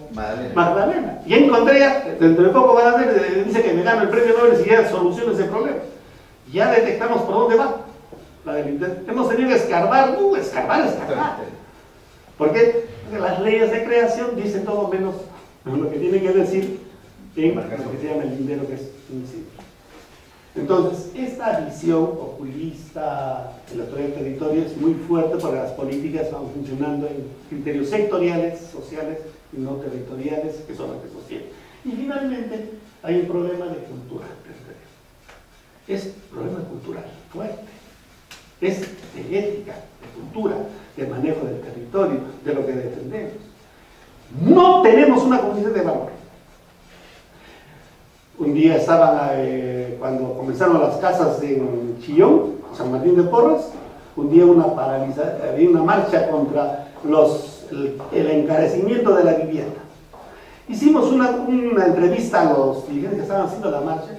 Magdalena. Y encontré, dentro de poco van a ver, dice que me gano el premio Nobel si ya soluciona ese problema. Ya detectamos por dónde va la del intendente. Hemos tenido que escarbar, escarbar. ¿Por qué? Porque las leyes de creación dicen todo menos lo que tienen que decir en lo que se llama el lindero, que es un sitio. Entonces, esta visión populista de la autoridad del territorio es muy fuerte porque las políticas van funcionando en criterios sectoriales, sociales y no territoriales, que son las que sostienen. Y finalmente, hay un problema de cultura territorial. Es un problema cultural fuerte. Es de ética, de cultura, de manejo del territorio, de lo que defendemos. No tenemos una conciencia de valor. Un día estaban, cuando comenzaron las casas en Chillón, San Martín de Porres, un día había una marcha contra el encarecimiento de la vivienda. Hicimos una entrevista a los dirigentes que estaban haciendo la marcha.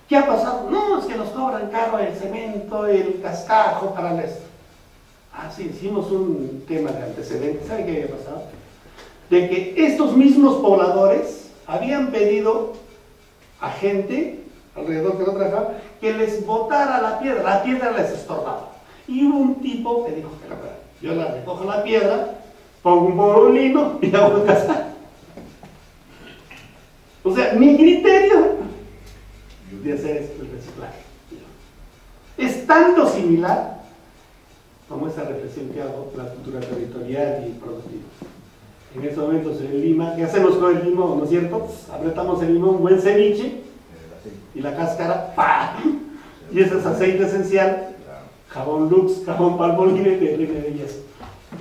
¿Qué ha pasado? No, es que nos cobran caro el cemento, el cascajo para esto. Ah, sí, hicimos un tema de antecedentes. ¿Sabe qué había pasado? De que estos mismos pobladores habían pedido a gente alrededor que no trabajaba que les botara la piedra les estorbaba. Y hubo un tipo que dijo, yo la recojo la piedra, pongo un bolino y hago un cascajo. O sea, mi criterio de hacer esto, el reciclaje. Es tanto similar como esa reflexión que hago de la cultura territorial y productiva. En estos momentos en Lima, ¿qué hacemos con el limón? ¿No es cierto? Apretamos el limón, buen ceviche, y la cáscara, ¡pah! Y ese es aceite esencial, jabón Lux, jabón Palmolive, que tiene belleza.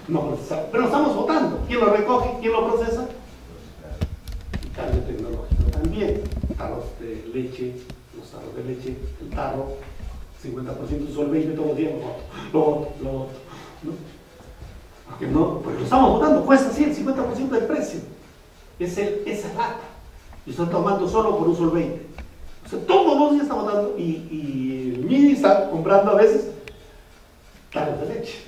No, pero estamos votando. ¿Quién lo recoge? ¿Quién lo procesa? El cambio tecnológico también. Tarros de leche, los tarros de leche, el tarro, 50% solvente todos los días, lo voto, ¿no? Porque no, pues lo estamos votando, cuesta así el 50% del precio. Esa lata. Y estoy tomando solo por un solvente. O sea, todos los días está votando y el MIDI está comprando a veces tarros de leche.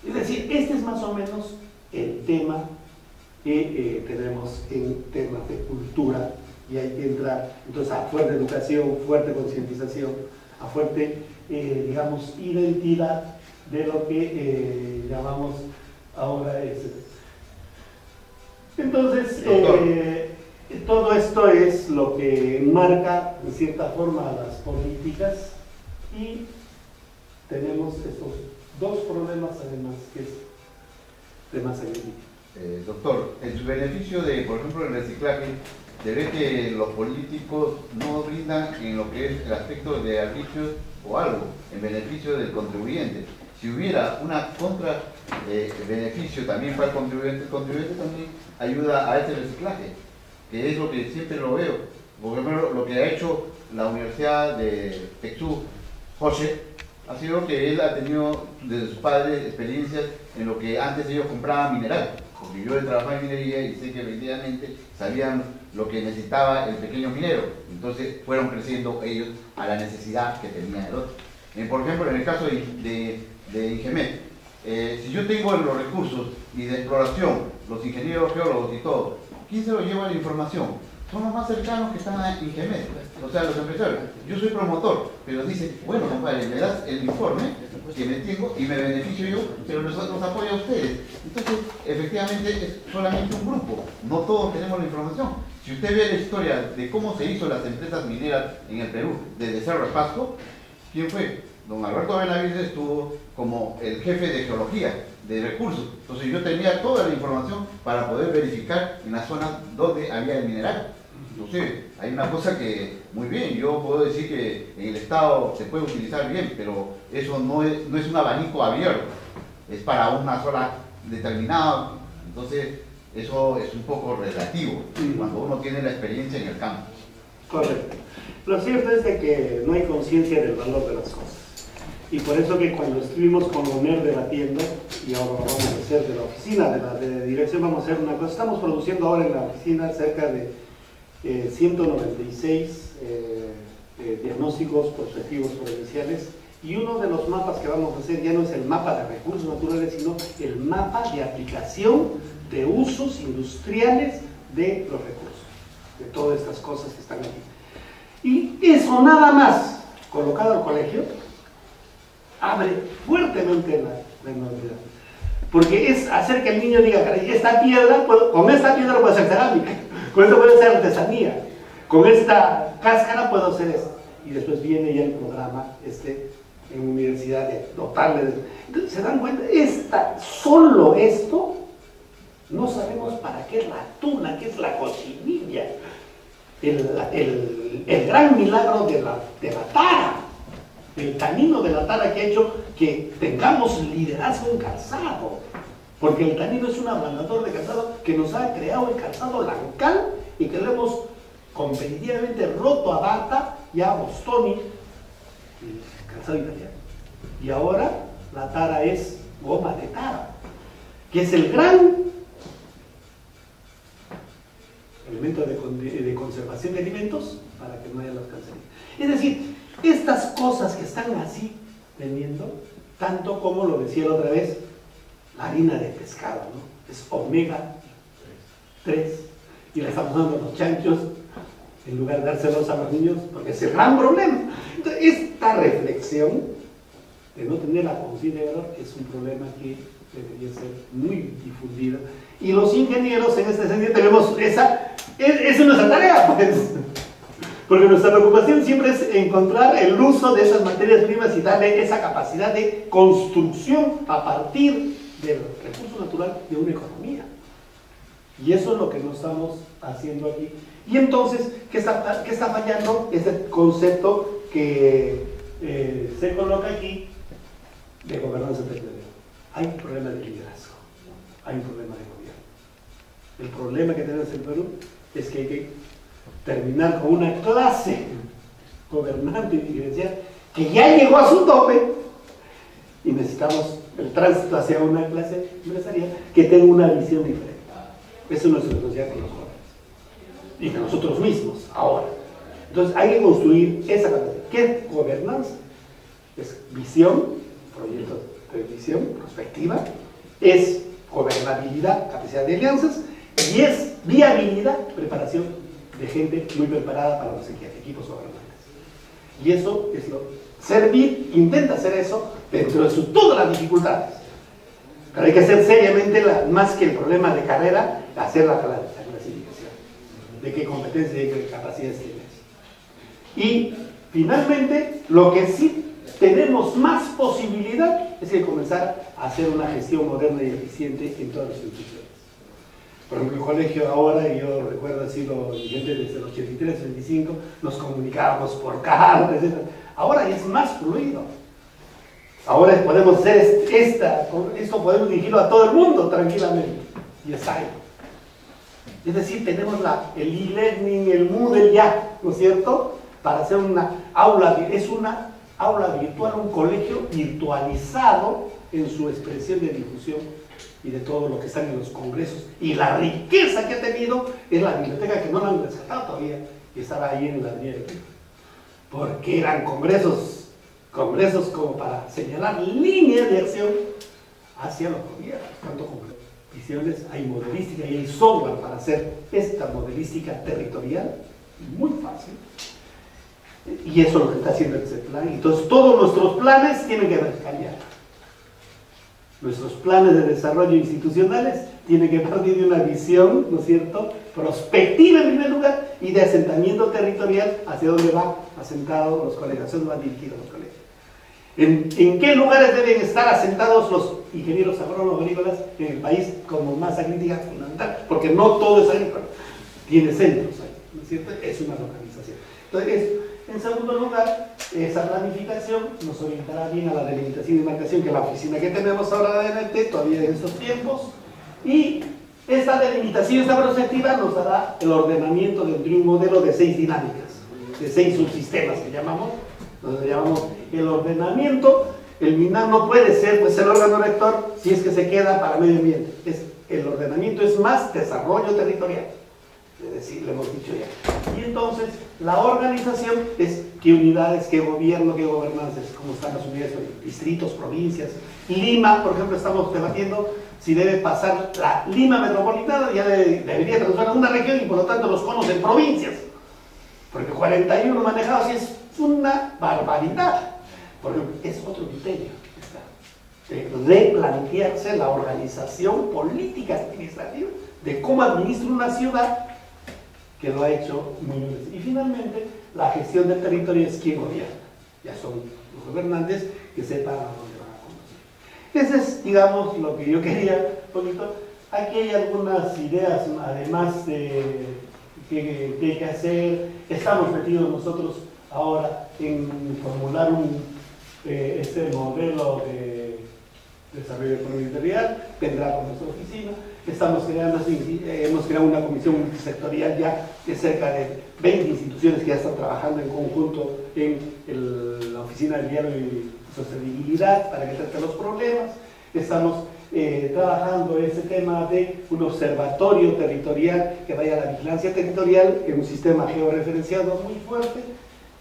Es decir, este es más o menos el tema que tenemos en temas de cultura y hay que entrar entonces a fuerte educación, fuerte concientización, a fuerte, digamos, identidad de lo que llamamos ahora entonces todo esto es lo que enmarca de cierta forma las políticas y tenemos estos dos problemas además que es de más allá.
Doctor, en su beneficio de, por ejemplo, el reciclaje, de ver que los políticos no brindan en lo que es el aspecto de arbitrios o algo, en beneficio del contribuyente. si hubiera una contra beneficio también para el contribuyente también ayuda a este reciclaje, que es lo que siempre lo veo. Por ejemplo, lo que ha hecho la Universidad de Texú, José, ha sido que él ha tenido desde sus padres experiencias en lo que antes ellos compraban mineral, porque yo he trabajado en minería y sé que efectivamente sabían lo que necesitaba el pequeño minero, entonces fueron creciendo ellos a la necesidad que tenía el otro. Por ejemplo, en el caso de Ingemet, si yo tengo los recursos y de exploración, los ingenieros geólogos y todo, ¿quién se lo lleva la información? Son los más cercanos que están en Ingemet, o sea, los empresarios. Yo soy promotor, pero dice, bueno, compadre, me das el informe que me tengo y me beneficio yo, pero los apoyo a ustedes. Entonces, efectivamente, es solamente un grupo, no todos tenemos la información. Si usted ve la historia de cómo se hizo las empresas mineras en el Perú, desde Cerro de Pasco, ¿quién fue? Don Alberto Benavides estuvo como el jefe de geología, de recursos. Entonces yo tenía toda la información para poder verificar en las zonas donde había el mineral. Entonces, hay una cosa que, muy bien, yo puedo decir que en el Estado se puede utilizar bien, pero eso no es un abanico abierto, es para una sola determinada. Entonces, eso es un poco relativo, cuando uno tiene la experiencia en el campo.
Correcto. Lo cierto es de que no hay conciencia del valor de las cosas. Y por eso que cuando estuvimos con ONER debatiendo, y ahora lo vamos a hacer de la oficina, de dirección, vamos a hacer una cosa. Estamos produciendo ahora en la oficina cerca de 196 diagnósticos prospectivos provinciales, y uno de los mapas que vamos a hacer ya no es el mapa de recursos naturales, sino el mapa de aplicación de usos industriales de los recursos, de todas estas cosas que están aquí. Y eso nada más, colocado al colegio, abre fuertemente la innovación. Porque es hacer que el niño diga, esta piedra, con esta piedra puedo hacer cerámica, con esto puedo hacer artesanía, con esta cáscara puedo hacer esto. Y después viene ya el programa en universidad de dotarle de... Entonces, ¿se dan cuenta? Solo esto, no sabemos para qué es la tuna, qué es la cochinilla, el gran milagro de la tara, el tanino de la tara que ha hecho que tengamos liderazgo en calzado, porque el tanino es un ablandador de calzado que nos ha creado el calzado Lancal y que lo hemos competitivamente roto a Bata y a Bostoni, el calzado italiano. Y ahora la tara es goma de tara, que es el gran elemento de conservación de alimentos para que no haya los cancerígenos. Es decir, estas cosas que están así teniendo, tanto como lo decía la otra vez, la harina de pescado, ¿no? Es omega 3 y la estamos dando a los chanchos en lugar de dárselos a los niños, porque es el gran problema. Entonces, esta reflexión de no tener la conciencia de valor es un problema que debería ser muy difundido, y los ingenieros en este sentido tenemos esa es nuestra tarea, pues. Porque nuestra preocupación siempre es encontrar el uso de esas materias primas y darle esa capacidad de construcción a partir del recurso natural de una economía. Y eso es lo que no estamos haciendo aquí. Y entonces, ¿qué está fallando? Ese concepto que se coloca aquí de gobernanza territorial. Hay un problema de liderazgo, hay un problema de gobierno. El problema que tenemos en Perú es que hay que terminar con una clase gobernante y dirigencial que ya llegó a su tope, y necesitamos el tránsito hacia una clase empresarial que tenga una visión diferente. Eso es nuestra responsabilidad con los jóvenes y con nosotros mismos ahora. Entonces hay que construir esa capacidad. ¿Qué es gobernanza? Es visión, proyecto de visión, perspectiva, es gobernabilidad, capacidad de alianzas, y es viabilidad, preparación de gente muy preparada para los equipos gobernantes. Y eso es servir, intenta hacer eso dentro de todas las dificultades. Pero hay que hacer seriamente, más que el problema de carrera, hacer la clasificación de qué competencias y qué capacidades tienes. Y finalmente, lo que sí tenemos más posibilidad es que comenzar a hacer una gestión moderna y eficiente en todas las instituciones. Por ejemplo, el colegio ahora, y yo recuerdo así los dirigentes desde el 83, 85, nos comunicábamos por cartas, etc. Ahora ya es más fluido. Ahora podemos hacer esto podemos dirigirlo a todo el mundo tranquilamente. Y está ahí. Es decir, tenemos el e-learning, el Moodle ya, ¿no es cierto? Para hacer una aula, es una aula virtual, un colegio virtualizado en su expresión de difusión y de todo lo que está en los congresos. Y la riqueza que ha tenido es la biblioteca, que no la han rescatado todavía, y estaba ahí en la Avenida de Quito. Porque eran congresos como para señalar líneas de acción hacia los gobiernos, tanto como visiones, hay modelística y hay software para hacer esta modelística territorial, muy fácil. Y eso es lo que está haciendo ese plan. Entonces todos nuestros planes tienen que cambiar. Nuestros planes de desarrollo institucionales tienen que partir de una visión, ¿no es cierto?, prospectiva en primer lugar y de asentamiento territorial hacia donde van asentados los colegios, hacia dónde van dirigidos los colegios. ¿En qué lugares deben estar asentados los ingenieros agrónomos agrícolas en el país como masa crítica fundamental? Porque no todo es agrícola, tiene centros ahí, ¿no es cierto? Es una localización. Entonces, en segundo lugar, esa planificación nos orientará bien a la delimitación y demarcación, que es la oficina que tenemos ahora de DNT, todavía en estos tiempos, y esta delimitación, esta perspectiva nos dará el ordenamiento de un modelo de 6 dinámicas, de 6 subsistemas que llamamos, donde llamamos el ordenamiento. El MINAM no puede ser pues el órgano rector si es que se queda para medio ambiente. El ordenamiento es más desarrollo territorial, es decir, lo hemos dicho ya. Y entonces la organización es qué unidades, qué gobierno, qué gobernanzas, cómo están las unidades, distritos, provincias. Lima, por ejemplo, estamos debatiendo si debe pasar la Lima metropolitana, ya debería transformar en una región y por lo tanto los conos en provincias, porque 41 manejados es una barbaridad. Porque es otro criterio de replantearse la organización política administrativa de cómo administra una ciudad, que lo ha hecho muy bien. Y finalmente, la gestión del territorio es quien gobierna. Ya son los gobernantes que sepan a dónde van a conducir. Ese es, digamos, lo que yo quería un poquito. Aquí hay algunas ideas, además de que hay que hacer. Estamos metidos nosotros ahora en formular este modelo de desarrollo económico territorial, vendrá con nuestra oficina. Hemos creado una comisión multisectorial ya de cerca de 20 instituciones que ya están trabajando en conjunto en la Oficina de Diálogo y Sostenibilidad para que trate los problemas. Estamos trabajando ese tema de un observatorio territorial que vaya a la vigilancia territorial en un sistema georreferenciado muy fuerte.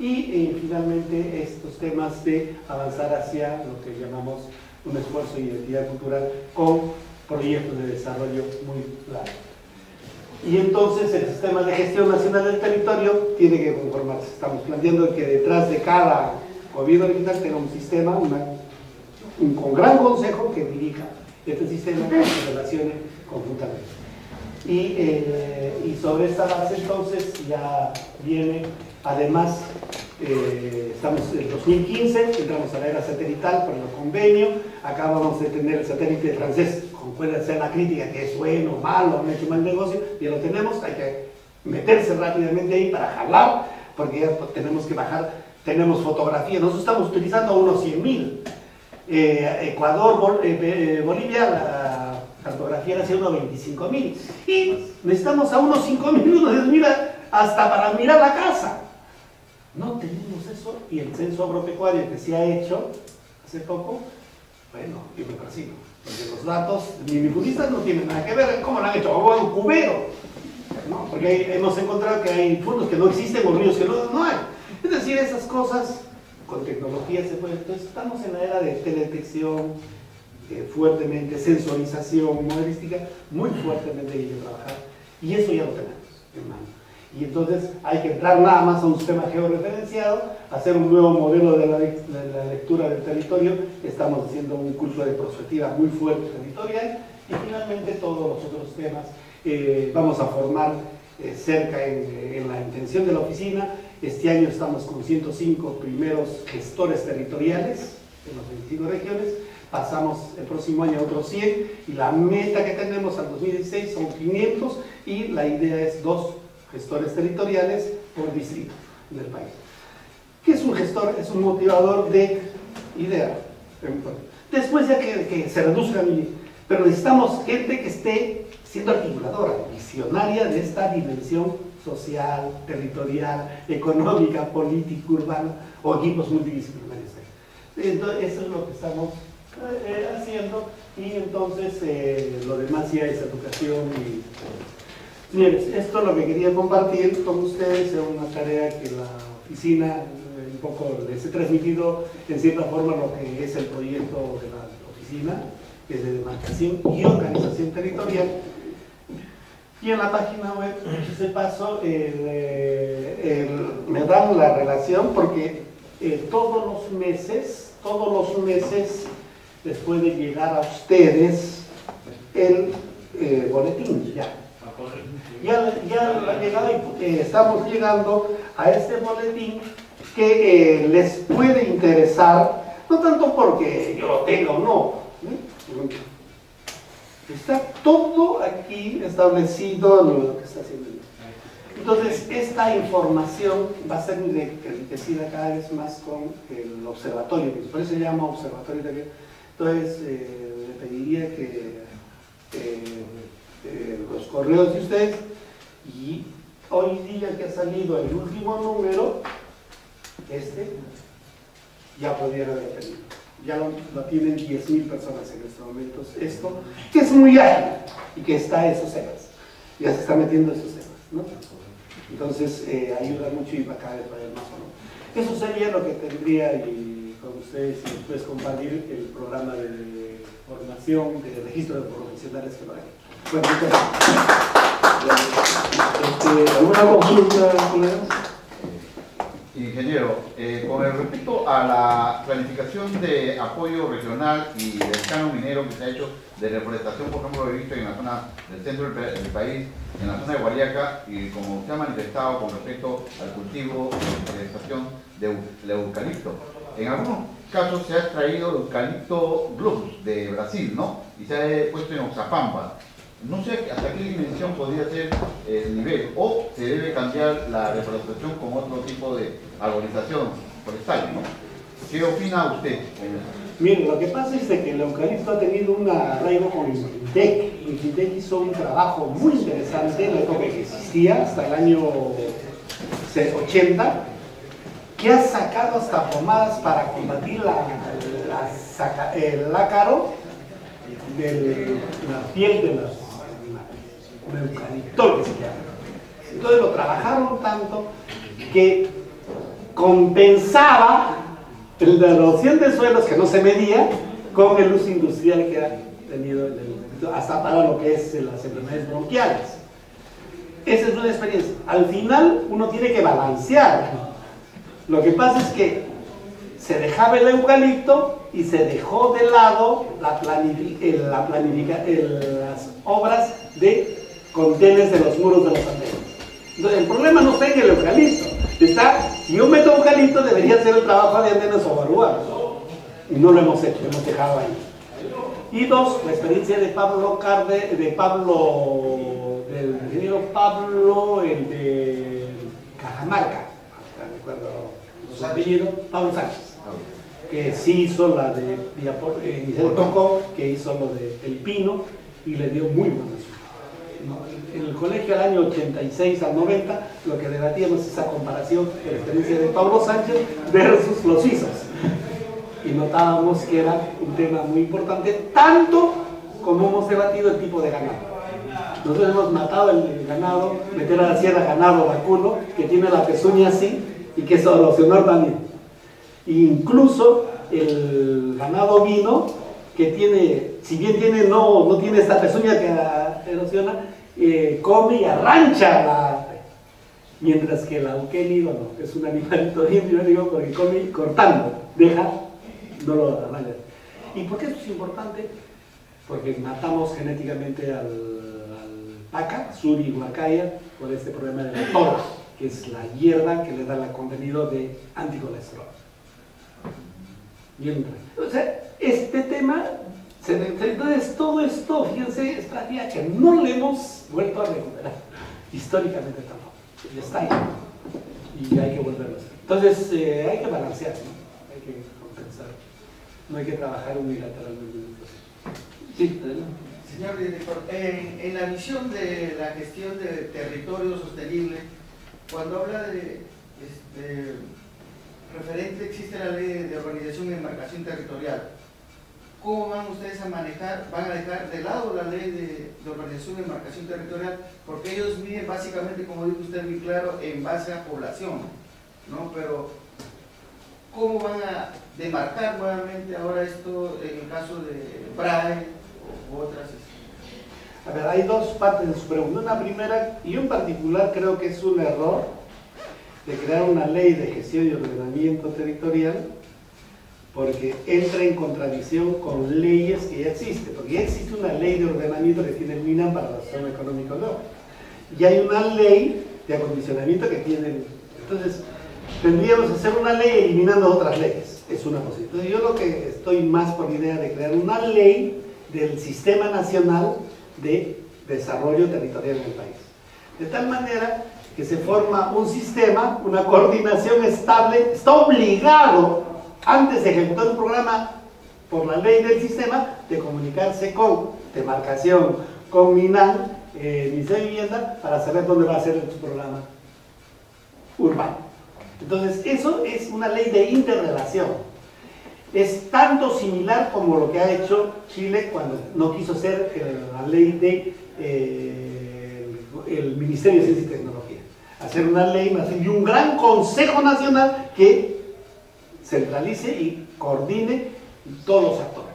Y finalmente estos temas de avanzar hacia lo que llamamos un esfuerzo de identidad cultural con proyectos de desarrollo muy claros. Y entonces el sistema de gestión nacional del territorio tiene que conformarse. Estamos planteando que detrás de cada gobierno regional tenga un sistema, con gran consejo que dirija este sistema que se relacione conjuntamente. Y sobre esta base entonces ya viene, además, estamos en 2015, entramos a la era satelital por el convenio, acabamos de tener el satélite francés, con puede ser la crítica que es bueno, malo, han hecho mal negocio, ya lo tenemos, hay que meterse rápidamente ahí para jalar, porque ya tenemos que bajar, tenemos fotografía, nosotros estamos utilizando unos 100.000, Ecuador, Bolivia, la cartografía era hacia unos 25.000, y necesitamos a unos 5.000, mira, hasta para mirar la casa. No tenemos eso, y el censo agropecuario que se ha hecho hace poco, bueno, yo me persigo, porque los datos minifundistas no tienen nada que ver. ¿Cómo lo han hecho? O un cubero, ¿no? Porque hemos encontrado que hay fondos que no existen o ríos que no hay. Es decir, esas cosas con tecnología se pueden. Entonces estamos en la era de teledetección, fuertemente, sensorización modelística, muy fuertemente hay que trabajar, y eso ya lo tenemos en mano. Y entonces hay que entrar nada más a un sistema georreferenciado, hacer un nuevo modelo de la lectura del territorio. Estamos haciendo un curso de prospectiva muy fuerte territorial, y finalmente todos los otros temas. Vamos a formar cerca en la intención de la oficina. Este año estamos con 105 primeros gestores territoriales en las 25 regiones. Pasamos el próximo año a otros 100, y la meta que tenemos al 2016 son 500, y la idea es 2 gestores territoriales por distrito del país. ¿Qué es un gestor? Es un motivador de idea. Después ya que se reduzca pero necesitamos gente que esté siendo articuladora, visionaria de esta dimensión social, territorial, económica, política, urbana, o equipos multidisciplinarios. Entonces, eso es lo que estamos haciendo, y entonces lo demás ya es educación. Miren, esto es lo que quería compartir con ustedes, es una tarea que la oficina un poco les he transmitido en cierta forma lo que es el proyecto de la oficina, que es de demarcación y organización territorial. Y en la página web, ese paso, me dan la relación porque todos los meses les puede llegar a ustedes el boletín ya ha llegado, y estamos llegando a este boletín que les puede interesar, no tanto porque yo lo tenga o no, está todo aquí establecido lo que está haciendo. Entonces, esta información va a ser enriquecida cada vez más con el observatorio, por eso se llama observatorio también. Entonces, le pediría que los correos de ustedes, y hoy día que ha salido el último número, ya pudiera haber tenido. Ya lo tienen 10.000 personas en estos momentos. Esto, que es muy ágil y que está en esos temas. Ya se está metiendo en esos temas, ¿no? Entonces, ayuda mucho y va cada vez a haber más o no. Eso sería lo que tendría y con ustedes, y después compartir el programa de formación, de registro de profesionales que lo hay. Bueno, ¿alguna consulta, colegas?
Ingeniero, con respecto a la planificación de apoyo regional y del canon minero que se ha hecho de reforestación, por ejemplo, lo he visto en la zona del centro del país, en la zona de Guariaca, y como usted ha manifestado con respecto al cultivo y reforestación de eucalipto. En algunos casos se ha extraído eucalipto globus de Brasil, ¿no? Y se ha puesto en Oxapampa. No sé hasta qué dimensión podría ser el nivel, o se debe cambiar la reforestación con otro tipo de arborización forestal, ¿no? ¿Qué opina usted?
Miren, lo que pasa es que el eucalipto ha tenido un arraigo con el INTEC. El INTEC hizo un trabajo muy interesante en la época que existía, hasta el año 80, que ha sacado hasta pomadas para combatir el ácaro de la piel de los eucaliptol, que se llama. Entonces lo trabajaron tanto que compensaba la erosión de suelos que no se medía con el uso industrial que ha tenido el eucalipto, hasta para lo que es las enfermedades bronquiales. Esa es una experiencia. Al final uno tiene que balancear. Lo que pasa es que se dejaba el eucalipto y se dejó de lado las obras de contenes de los muros de los andenes. Entonces el problema no está en el eucalipto, está, si yo meto eucalipto debería hacer el trabajo de andenes o barúa, y no lo hemos hecho, lo hemos dejado ahí. Y dos, la experiencia de Pablo del ingeniero Pablo, el de Cajamarca, recuerdo su apellido, Pablo Sánchez, que sí hizo la de Tocó, que hizo lo de El Pino y le dio muy buenos resultados. En el colegio al año 86 al 90 lo que debatíamos es esa comparación de la experiencia de Pablo Sánchez versus los suizos, y notábamos que era un tema muy importante, tanto como hemos debatido el tipo de ganado. Nosotros hemos matado el ganado, meter a la sierra ganado vacuno que tiene la pezuña así y que es erosionador también. Incluso el ganado ovino, que tiene, si bien tiene, no tiene esta pezuña que erosiona, come y arrancha mientras que el auquélido no, es un animalito bien, yo digo, porque come cortando, no lo arranca. ¿Y por qué esto es importante? Porque matamos genéticamente al paca, suri huacaya, por este problema de la tora, que es la hierba que le da el contenido de anticolesterol. Bien, o sea, este tema, entonces todo esto, fíjense, es práctica que no le hemos vuelto a recuperar, históricamente tampoco, ya está ahí, y hay que volverlo a hacer. Entonces hay que balancear, ¿no? Hay que compensar. no hay que trabajar unilateralmente. Sí, adelante.
Señor director, en la misión de la gestión de territorio sostenible, cuando habla de referente, existe la ley de organización y demarcación territorial. ¿Cómo van ustedes a manejar, van a dejar de lado la ley de organización y demarcación territorial? Porque ellos miden básicamente, como dijo usted muy claro, en base a población, ¿no? Pero, ¿cómo van a demarcar nuevamente ahora esto en el caso de BRAE u otras?
A ver, hay dos partes de su pregunta. Una primera, y yo en particular creo que es un error de crear una ley de gestión y ordenamiento territorial, porque entra en contradicción con leyes que ya existen, porque ya existe una ley de ordenamiento que tiene el MINAM para la zona económica nueva, y hay una ley de acondicionamiento que tiene. Entonces, tendríamos que hacer una ley eliminando otras leyes, es una posibilidad. Entonces, yo lo que estoy más por idea de crear una ley del Sistema Nacional de Desarrollo Territorial en el país, de tal manera que se forma un sistema, una coordinación estable, está obligado antes de ejecutar un programa por la ley del sistema de comunicarse con demarcación, con MINAM, Ministerio de Vivienda, para saber dónde va a ser su programa urbano. Entonces eso es una ley de interrelación. Es tanto similar como lo que ha hecho Chile cuando no quiso hacer la ley de el Ministerio de Ciencia y Tecnología. Hacer una ley más y un gran Consejo Nacional que centralice y coordine todos los actores.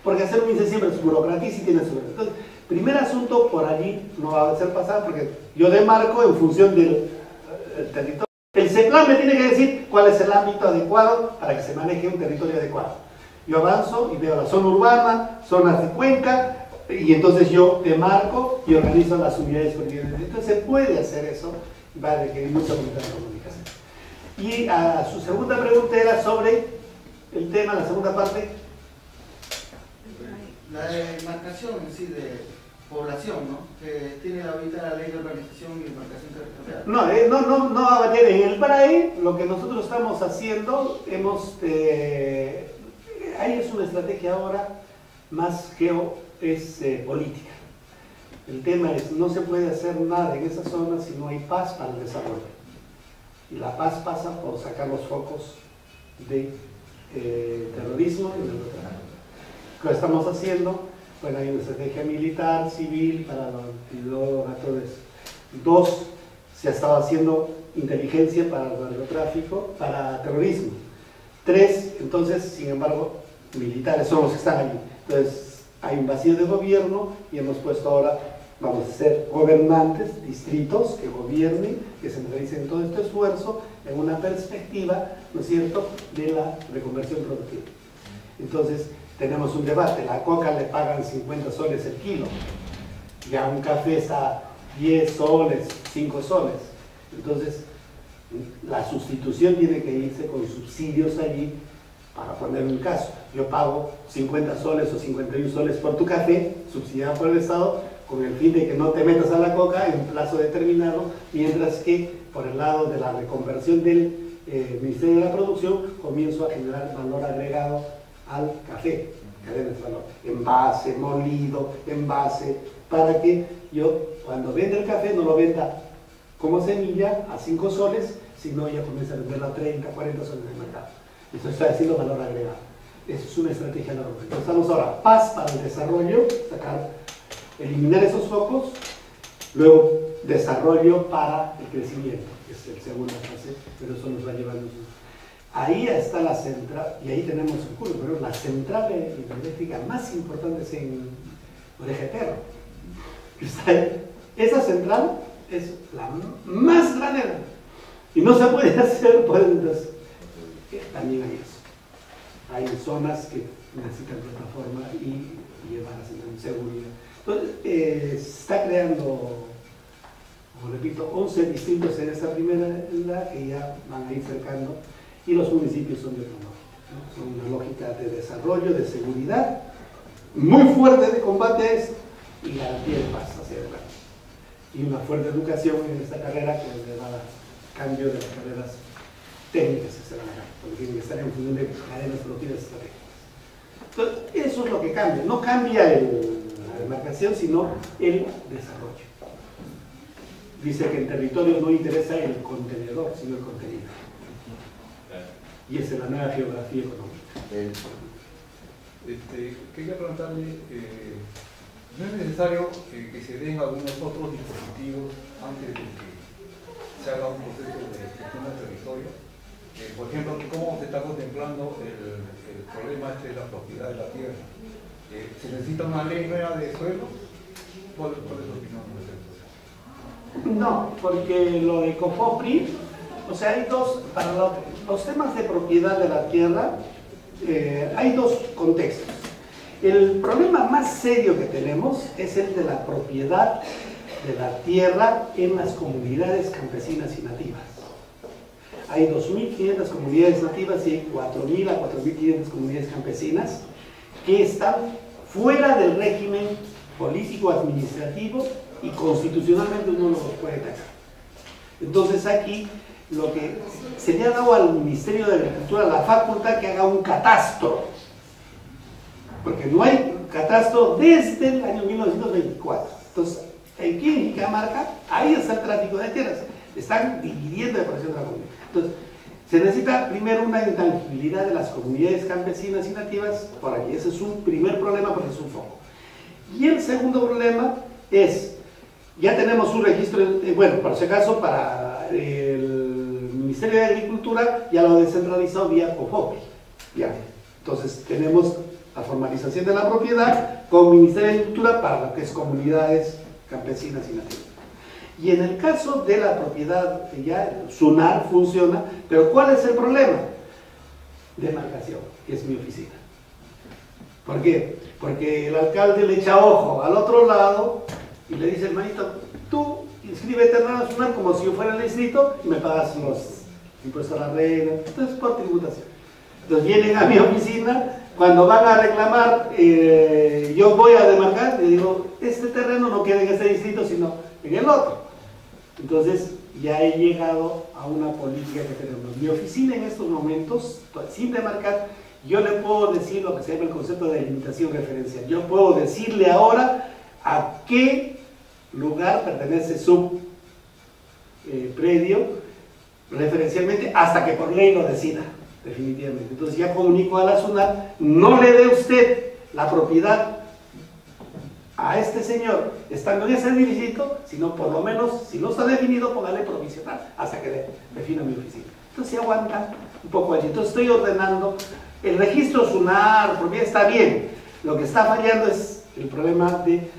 Porque hacer un ministerio siempre es burocratiza y tiene su... Entonces, primer asunto, por allí no va a ser pasado porque yo demarco en función del territorio. El CEPLAN me tiene que decir cuál es el ámbito adecuado para que se maneje un territorio adecuado. Yo avanzo y veo la zona urbana, zonas de cuenca, y entonces yo demarco y organizo las unidades coordinadas. Entonces se puede hacer eso, va a requerir mucha comunicación. Y a su segunda pregunta era sobre el tema, la segunda parte.
La demarcación en sí de población, ¿no? Que tiene ahorita la ley de organización y demarcación territorial.
No va a variar. En el BRAE, lo que nosotros estamos haciendo, ahí es una estrategia ahora más política. El tema es, no se puede hacer nada en esa zona si no hay paz para el desarrollo. Y la paz pasa por sacar los focos de terrorismo y narcotráfico. Lo estamos haciendo. Bueno, hay una estrategia militar, civil, para los actores. 2, se ha estado haciendo inteligencia para el narcotráfico, para terrorismo. 3, entonces, sin embargo, militares son los que están allí. Entonces, hay un vacío de gobierno y hemos puesto ahora, vamos a ser gobernantes, distritos que gobiernen, que centralicen todo este esfuerzo en una perspectiva, ¿no es cierto?, de la reconversión productiva. Entonces, tenemos un debate, la coca le pagan 50 soles el kilo, ya un café está 10 soles, 5 soles. Entonces, la sustitución tiene que irse con subsidios allí, para poner un caso. Yo pago 50 soles o 51 soles por tu café, subsidiado por el Estado, con el fin de que no te metas a la coca en un plazo determinado, mientras que por el lado de la reconversión del Ministerio de la Producción, comienzo a generar valor agregado al café, cadenas de valor, envase, molido, envase, para que yo cuando venda el café no lo venda como semilla a 5 soles, sino ya comienza a venderlo a 30, 40 soles en el mercado. Esto está haciendo valor agregado. Eso es una estrategia enorme. Entonces estamos ahora, paz para el desarrollo, eliminar esos focos, luego desarrollo para el crecimiento, que es la segunda fase, pero eso nos va a llevar nosotros. Ahí está la central, y ahí tenemos un curso, pero la central hidroeléctrica más importante es en Oreja de Perro. Esa central es la más grande y no se puede hacer, pues, entonces, también hay eso. Hay zonas que necesitan plataforma y llevar a seguridad. Entonces, se está creando, como repito, 11 distritos en esta primera isla que ya van a ir cercando, y los municipios son de otra lógica, ¿no? Son una lógica de desarrollo, de seguridad, muy fuerte de combate a esto, y garantía de paz hacia adelante. Y una fuerte educación en esta carrera que le va a dar cambio de las carreras técnicas que se van a dar, porque tienen que estar en función de cadenas productivas estratégicas. Entonces, eso es lo que cambia. No cambia la demarcación, sino el desarrollo. Dice que en territorio no interesa el contenedor, sino el contenido. Y esa es la nueva geografía económica.
Quería preguntarle, ¿no es necesario que se den algunos otros dispositivos antes de que se haga un proceso de gestión del territorio? Por ejemplo, ¿cómo se está contemplando el problema de la propiedad de la tierra? ¿Se necesita una ley nueva de suelo? ¿Cuál es su opinión respecto a eso?
No, porque lo de COFOPRI, o sea, hay dos, para los temas de propiedad de la tierra, hay dos contextos. El problema más serio que tenemos es el de la propiedad de la tierra en las comunidades campesinas y nativas. Hay 2.500 comunidades nativas y hay 4.000 a 4.500 comunidades campesinas que están fuera del régimen político-administrativo y constitucionalmente uno no los puede taxar. Entonces aquí lo que se le ha dado al Ministerio de Agricultura la facultad que haga un catastro, porque no hay catastro desde el año 1924. Entonces, aquí en Cajamarca, ahí está el tráfico de tierras, están dividiendo la población de la comunidad. Entonces, se necesita primero una intangibilidad de las comunidades campesinas y nativas por aquí. Ese es un primer problema porque es un foco. Y el segundo problema es, ya tenemos un registro, bueno, por si acaso, para el Ministerio de Agricultura ya lo descentralizado vía COFOPRI. Ya. Entonces, tenemos la formalización de la propiedad con Ministerio de Agricultura para lo que es comunidades campesinas y nativas. Y en el caso de la propiedad, ya SUNAR funciona, pero ¿cuál es el problema? Demarcación, que es mi oficina. ¿Por qué? Porque el alcalde le echa ojo al otro lado y le dice, hermanito, tú inscríbete en la SUNAR como si yo fuera el distrito y me pagas los impuestos a la reina, entonces por tributación. Entonces vienen a mi oficina, cuando van a reclamar, yo voy a demarcar y digo, este terreno no queda en este distrito, sino en el otro. Entonces ya he llegado a una política que tenemos. Mi oficina en estos momentos, sin demarcar, yo le puedo decir lo que se llama el concepto de delimitación referencial. Yo puedo decirle ahora a qué lugar pertenece su predio referencialmente hasta que por ley lo decida, definitivamente. Entonces ya comunico a la SUNAR, no le dé usted la propiedad a este señor estando en ese distrito, sino por lo menos, si no está definido, póngale provisional hasta que defina mi oficina. Entonces se aguanta un poco allí. Entonces estoy ordenando, el registro SUNAR, propiedad está bien, lo que está fallando es el problema de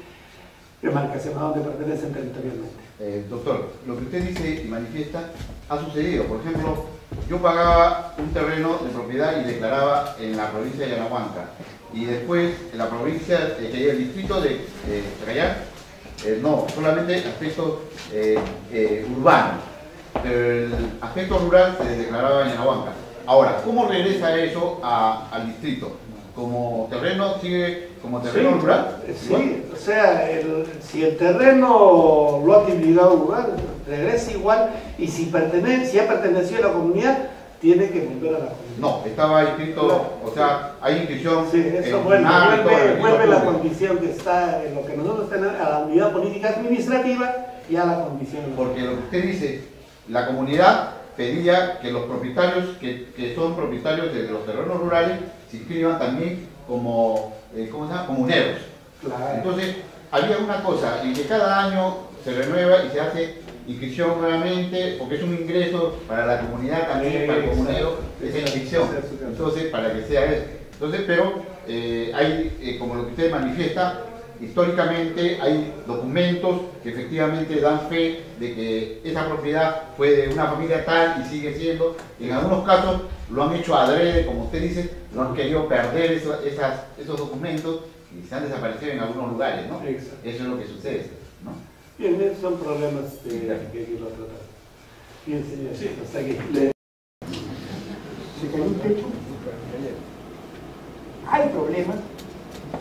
demarcación a donde pertenecen territorialmente.
Doctor, lo que usted dice y manifiesta ha sucedido. Por ejemplo, yo pagaba un terreno de propiedad y declaraba en la provincia de Yanahuanca. Y después en la provincia, el distrito de Cayán, no, solamente aspecto urbano, pero el aspecto rural se declaraba en Yanahuanca. Ahora, ¿cómo regresa eso al distrito? ¿Como terreno sigue como terreno rural?
Sí, o sea, si el terreno lo ha titulado rural, regresa igual, y si ha pertenecido a la comunidad, tiene que volver a la comunidad.
No, estaba inscrito, no, o sea, hay inscripción.
Sí, eso vuelve la condición que está en lo que nosotros tenemos, a la unidad política administrativa y a la condición.
Porque lo que usted dice, la comunidad pedía que los propietarios, que son propietarios de los terrenos rurales, se inscriban también como, ¿cómo se llama? Comuneros.
Claro.
Entonces, había una cosa, en que cada año se renueva y se hace inscripción nuevamente, porque es un ingreso para la comunidad también, para el comunero, esa inscripción. Entonces, para que sea eso. Entonces, pero hay, como lo que usted manifiesta, históricamente hay documentos que efectivamente dan fe de que esa propiedad fue de una familia tal y sigue siendo. En algunos casos lo han hecho adrede, como usted dice, no han querido perder esos documentos y se han desaparecido en algunos lugares, ¿no? Exacto. Eso es lo que sucede, ¿no?
Bien, esos son problemas que lo tratan. Bien, señor. Sí. Hasta aquí.
Se cayó un techo. Hay problemas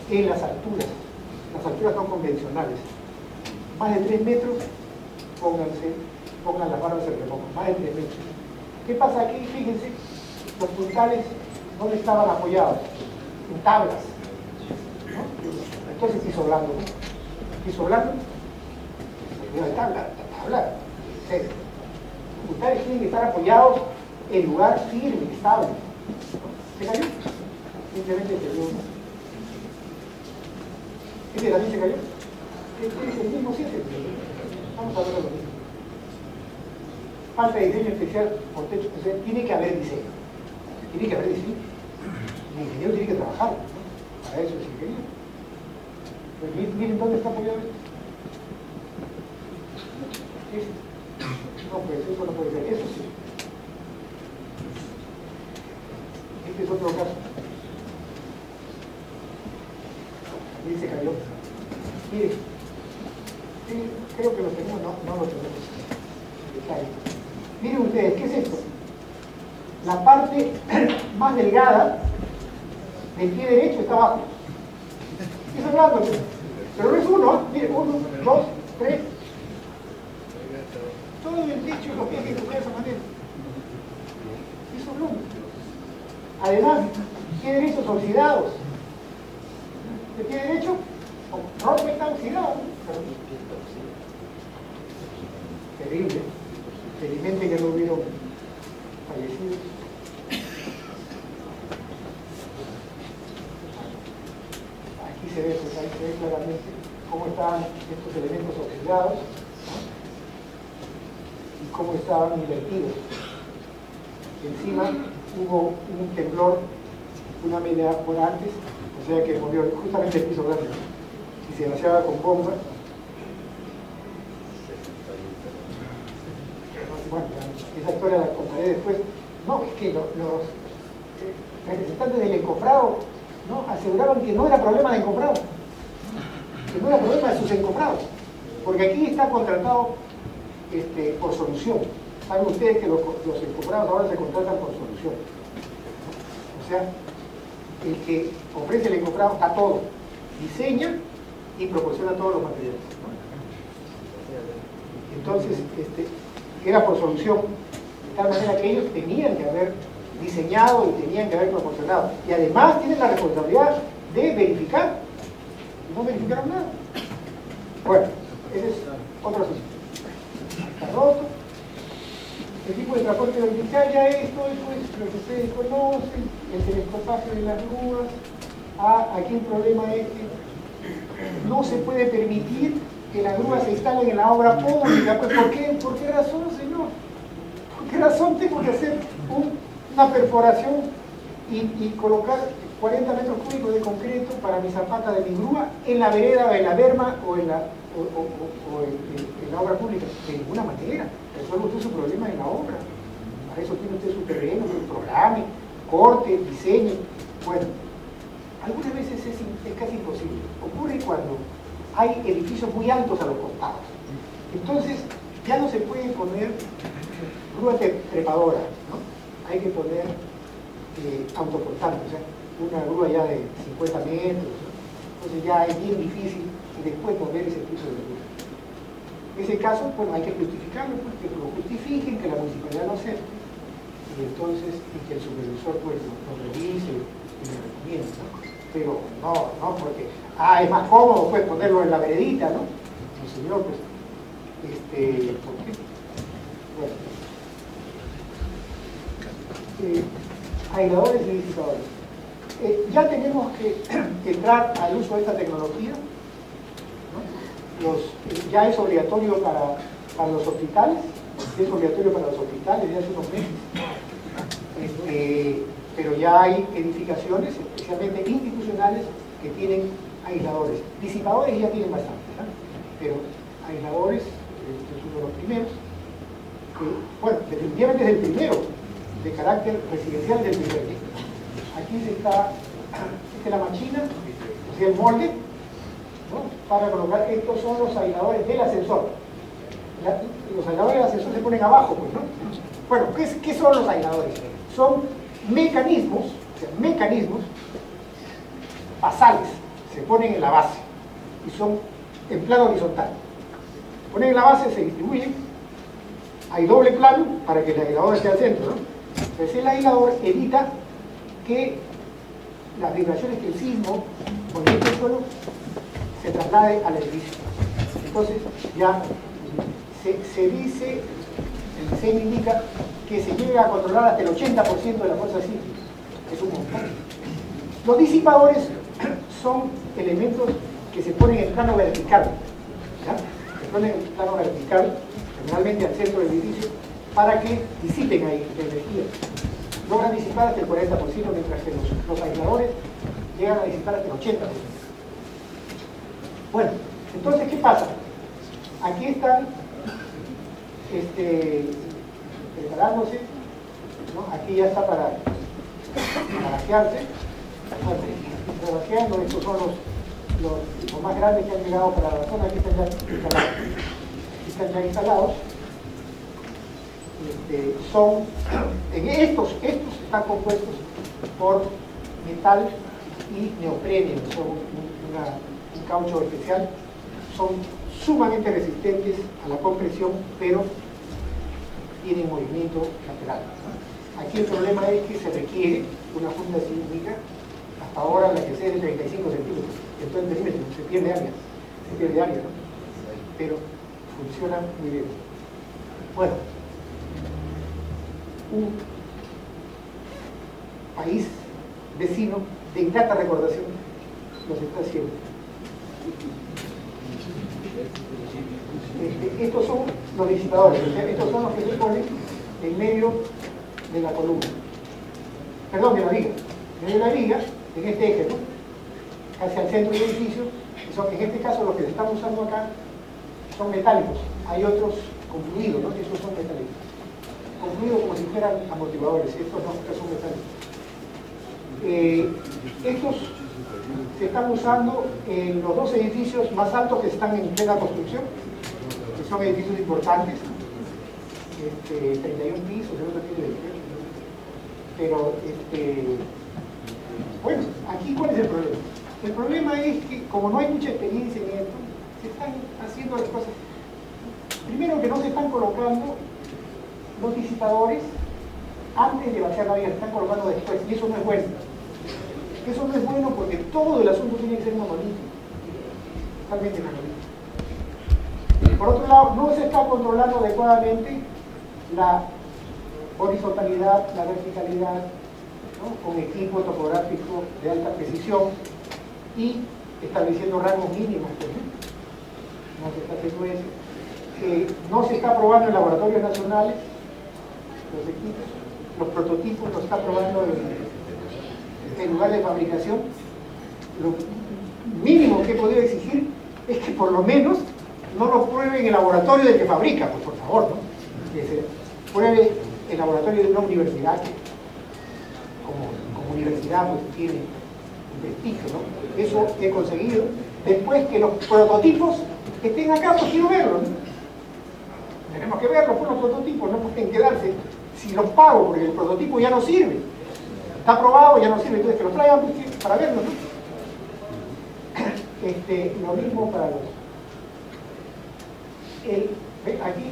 en las alturas. Las alturas son convencionales. Más de 3 metros, pongan las barbas en remojo. Más de 3 metros. ¿Qué pasa aquí? Fíjense, los puntales, ¿dónde estaban apoyados? En tablas. Entonces piso blando, ¿no? Piso blando, tabla, ustedes tienen que estar apoyados en lugar firme, estable. ¿Se cayó? Simplemente se cayó. ¿Este también se cayó? Es el mismo 7. Vamos a ver lo mismo. Falta de diseño especial por techo especial. Tiene que haber diseño. Tiene que haber diseño. El ingeniero tiene que trabajar, ¿no? Para eso es ingeniero. Pues miren dónde está apoyado esto. No, pues eso no puede ser. Eso sí. Este es otro caso. Aquí se cayó. Miren, sí, creo que lo tenemos, no lo tenemos. Detalle. Miren ustedes, ¿qué es esto? La parte más delgada del pie derecho está abajo. Es hablando, pero no es uno, ¿eh? Miren, 1, 2, 3. Todo el techo lo tiene que tocar de esa manera. Eso no. Además, pie derechos oxidados. El pie derecho, rompe está oxidado. Terrible. Felizmente que no hubieron fallecidos. Aquí se ve, pues ahí se ve claramente cómo estaban estos elementos oxidados, ¿no? Y cómo estaban invertidos. Encima hubo un temblor una media hora antes, o sea que murió justamente el piso grande, y se vaciaba con bombas. Bueno, esa historia la contaré después. No, es que los representantes del encofrado, ¿no?, aseguraban que no era problema de encofrado, que no era problema de sus encofrados, porque aquí está contratado por solución. Saben ustedes que los encofrados ahora se contratan por solución, ¿no? O sea, el que ofrece el encofrado da todo, diseña y proporciona todos los materiales, ¿no? Entonces, era por solución, de tal manera que ellos tenían que haber diseñado y tenían que haber proporcionado. Y además tienen la responsabilidad de verificar. Y no verificaron nada. Bueno, ese es otro asunto. Está roto. El tipo de transporte vertical, ya esto es pues, lo que ustedes conocen, el telescopio de las grúas. Aquí el problema es que no se puede permitir que las grúas se instalen en la obra pública. Pues, ¿por qué? ¿Por qué razón, señor? ¿Por qué razón tengo que hacer una perforación y colocar 40 metros cúbicos de concreto para mi zapata de mi grúa en la vereda o en la berma o en la obra pública? De ninguna manera. Resuelve usted su problema en la obra. Para eso tiene usted su terreno, su programa, corte, diseño. Bueno, algunas veces es casi imposible. Ocurre cuando hay edificios muy altos a los costados. Entonces, ya no se puede poner grúa trepadora, ¿no? Hay que poner autoportante, o sea, una grúa ya de 50 metros, ¿no? Entonces ya es bien difícil después mover ese tipo de grúa. En ese caso, bueno, hay que justificarlo, pues, que lo justifiquen, que la municipalidad lo acepte, y entonces que el supervisor pues lo revise y lo recomiende, ¿no? Pero no, porque es más cómodo pues ponerlo en la veredita, ¿no? El señor, pues, ¿por qué? Bueno. Aisladores y disipadores. Ya tenemos que entrar al uso de esta tecnología, ¿no? Ya es obligatorio para los hospitales, es obligatorio para los hospitales ya hace unos meses, pero ya hay edificaciones, especialmente institucionales, que tienen aisladores. Disipadores ya tienen bastantes, ¿no? Pero aisladores es uno de los primeros. Bueno, definitivamente es el primero, de carácter residencial del primero. Aquí esta es la machina, o sea, el molde, ¿no?, para colocar. Estos son los aisladores del ascensor. Los aisladores del ascensor se ponen abajo, pues, ¿no? Bueno, ¿qué son los aisladores? Son mecanismos, o sea, mecanismos basales, se ponen en la base y son en plano horizontal. Se ponen en la base, se distribuyen, hay doble plano para que el aislador esté al centro, ¿no? Entonces el aislador evita que las vibraciones que el sismo conecte el suelo se traslade al edificio. Entonces ya se dice, el diseño indica que se llega a controlar hasta el 80% de la fuerza sísmica. Es un montón. Los disipadores son elementos que se ponen en plano vertical, ¿ya? Se ponen en plano vertical, generalmente al centro del edificio, para que disipen ahí la energía. Logran disipar hasta el 40%, mientras que los aisladores llegan a disipar hasta el 80%. Bueno, entonces, ¿qué pasa? Aquí están preparándose, ¿no? Aquí ya está para vaciarse. Vaciando, estos son los más grandes que han llegado para la zona, aquí están ya instalados. Estos están compuestos por metal y neoprenio, son un caucho especial, son sumamente resistentes a la compresión, pero tienen movimiento lateral. Aquí el problema es que se requiere una funda sísmica, hasta ahora la que sea de 35 centímetros, entonces se pierde área, ¿no? Pero funciona muy bien. Bueno, un país vecino de grata recordación nos está haciendo. Estos son los disipadores, o sea, estos son los que se ponen en medio de la columna, perdón, de la viga, en este eje, ¿no? Casi al centro del edificio, y son, en este caso los que se están usando acá son metálicos, hay otros con fluido, ¿no? Estos son metálicos, con fluido como si fueran amortiguadores, estos no, estos son metálicos. Estos se están usando en los dos edificios más altos que están en plena construcción, que son edificios importantes, 31 pisos, el otro tiene 28, pero bueno, aquí ¿cuál es el problema? El problema es que como no hay mucha experiencia en esto, se están haciendo las cosas. Primero, que no se están colocando los disipadores antes de vaciar la viga, se están colocando después, y eso no es bueno. Eso no es bueno porque todo el asunto tiene que ser monolítico, totalmente monolítico. Por otro lado, no se está controlando adecuadamente la horizontalidad, la verticalidad, ¿no? Con equipo topográfico de alta precisión y estableciendo rangos mínimos, no se está haciendo eso. No se está probando en laboratorios nacionales los equipos, los prototipos los está probando en lugar de fabricación. Lo mínimo que he podido exigir es que por lo menos no lo prueben en el laboratorio del que fabrica, pues por favor, ¿no? Que se pruebe el laboratorio de una universidad que como universidad pues tiene un prestigio, ¿no? Eso he conseguido. Después que los prototipos estén acá, pues quiero verlos, ¿no? Tenemos que verlos por los prototipos, no pueden quedarse si los pago porque el prototipo ya no sirve. Está aprobado, ya no sirve, entonces que los traigan para verlos, ¿no? Lo mismo para los... Aquí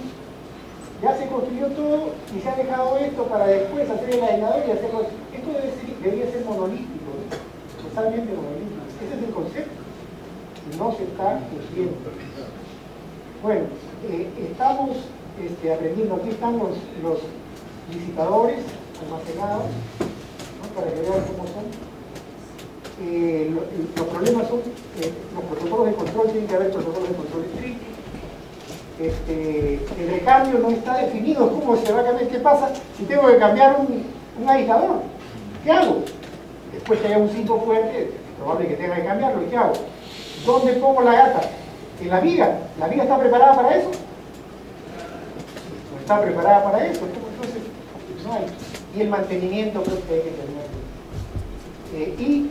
ya se construyó todo y se ha dejado esto para después hacer el aislador y hacerlo. Esto debería ser monolítico, ¿no? Totalmente monolítico. Ese es el concepto. Y no se está cumpliendo. Bueno, estamos aprendiendo. Aquí están los disipadores almacenados, ¿no? Para que vean cómo son. Los problemas son los protocolos de control, tienen que haber protocolos de control estrictos. El recambio no está definido. ¿Cómo se va a cambiar? ¿Qué pasa si tengo que cambiar un aislador? ¿Qué hago? Después que haya un sismo fuerte, es probable que tenga que cambiarlo. ¿Y qué hago? ¿Dónde pongo la gata? ¿En la viga? ¿La viga está preparada para eso? No está preparada para eso. Entonces, no hay. Y el mantenimiento creo que hay que tener. Y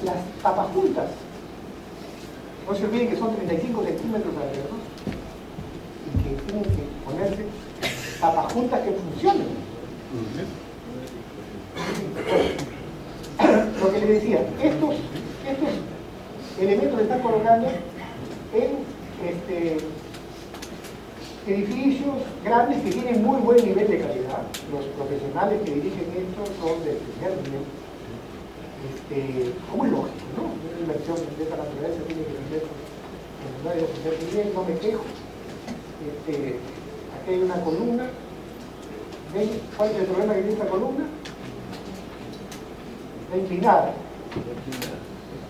las tapajuntas. No se olviden que son 35 centímetros alrededor, ¿no? Y que tienen que ponerse tapajuntas que funcionen. Lo que les decía, estos elementos se están colocando en edificios grandes que tienen muy buen nivel de calidad. Los profesionales que dirigen esto son del primer nivel. Como es lógico, ¿no? ¿no? Una inversión de esa naturaleza tiene que vender en lugar de ofrecer muy bien, no me quejo. Aquí hay una columna. ¿Ven cuál es el problema que tiene esta columna? Está inclinada.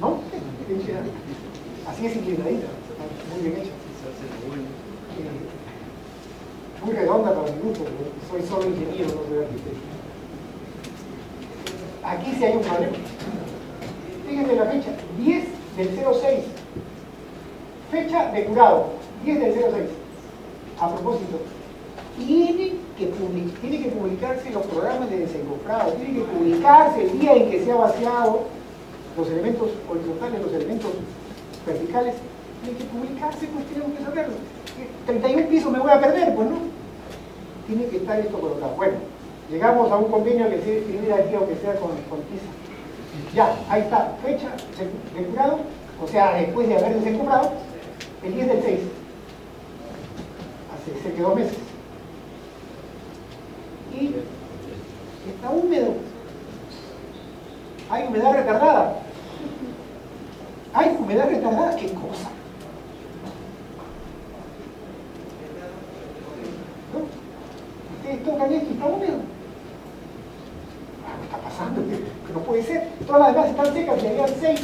¿No? Está inclinada. Así es inclinadita, muy bien hecha. Muy redonda para mi gusto, soy solo ingeniero, no soy arquitecto. Aquí sí hay un problema. Fíjense la fecha, 10 del 06. Fecha de curado, 10 del 06. A propósito, tiene que publicarse los programas de desencofrado, tiene que publicarse el día en que se ha vaciado los elementos horizontales, los elementos verticales, tiene que publicarse, pues tenemos que saberlo. 31 pisos me voy a perder, pues no. Tiene que estar esto colocado. Bueno, llegamos a un convenio que se escribir aquí, aunque sea con PISA. Ya, ahí está, fecha de curado, o sea, después de haber desencofrado, el 10 del 6. Hace cerca de 2 meses. Y está húmedo. Hay humedad retardada. Hay humedad retardada, ¿qué cosa? ¿No? Ustedes tocan esto y está húmedo. ¿Qué está pasando? Que no puede ser. Todas las demás están secas y habían 6.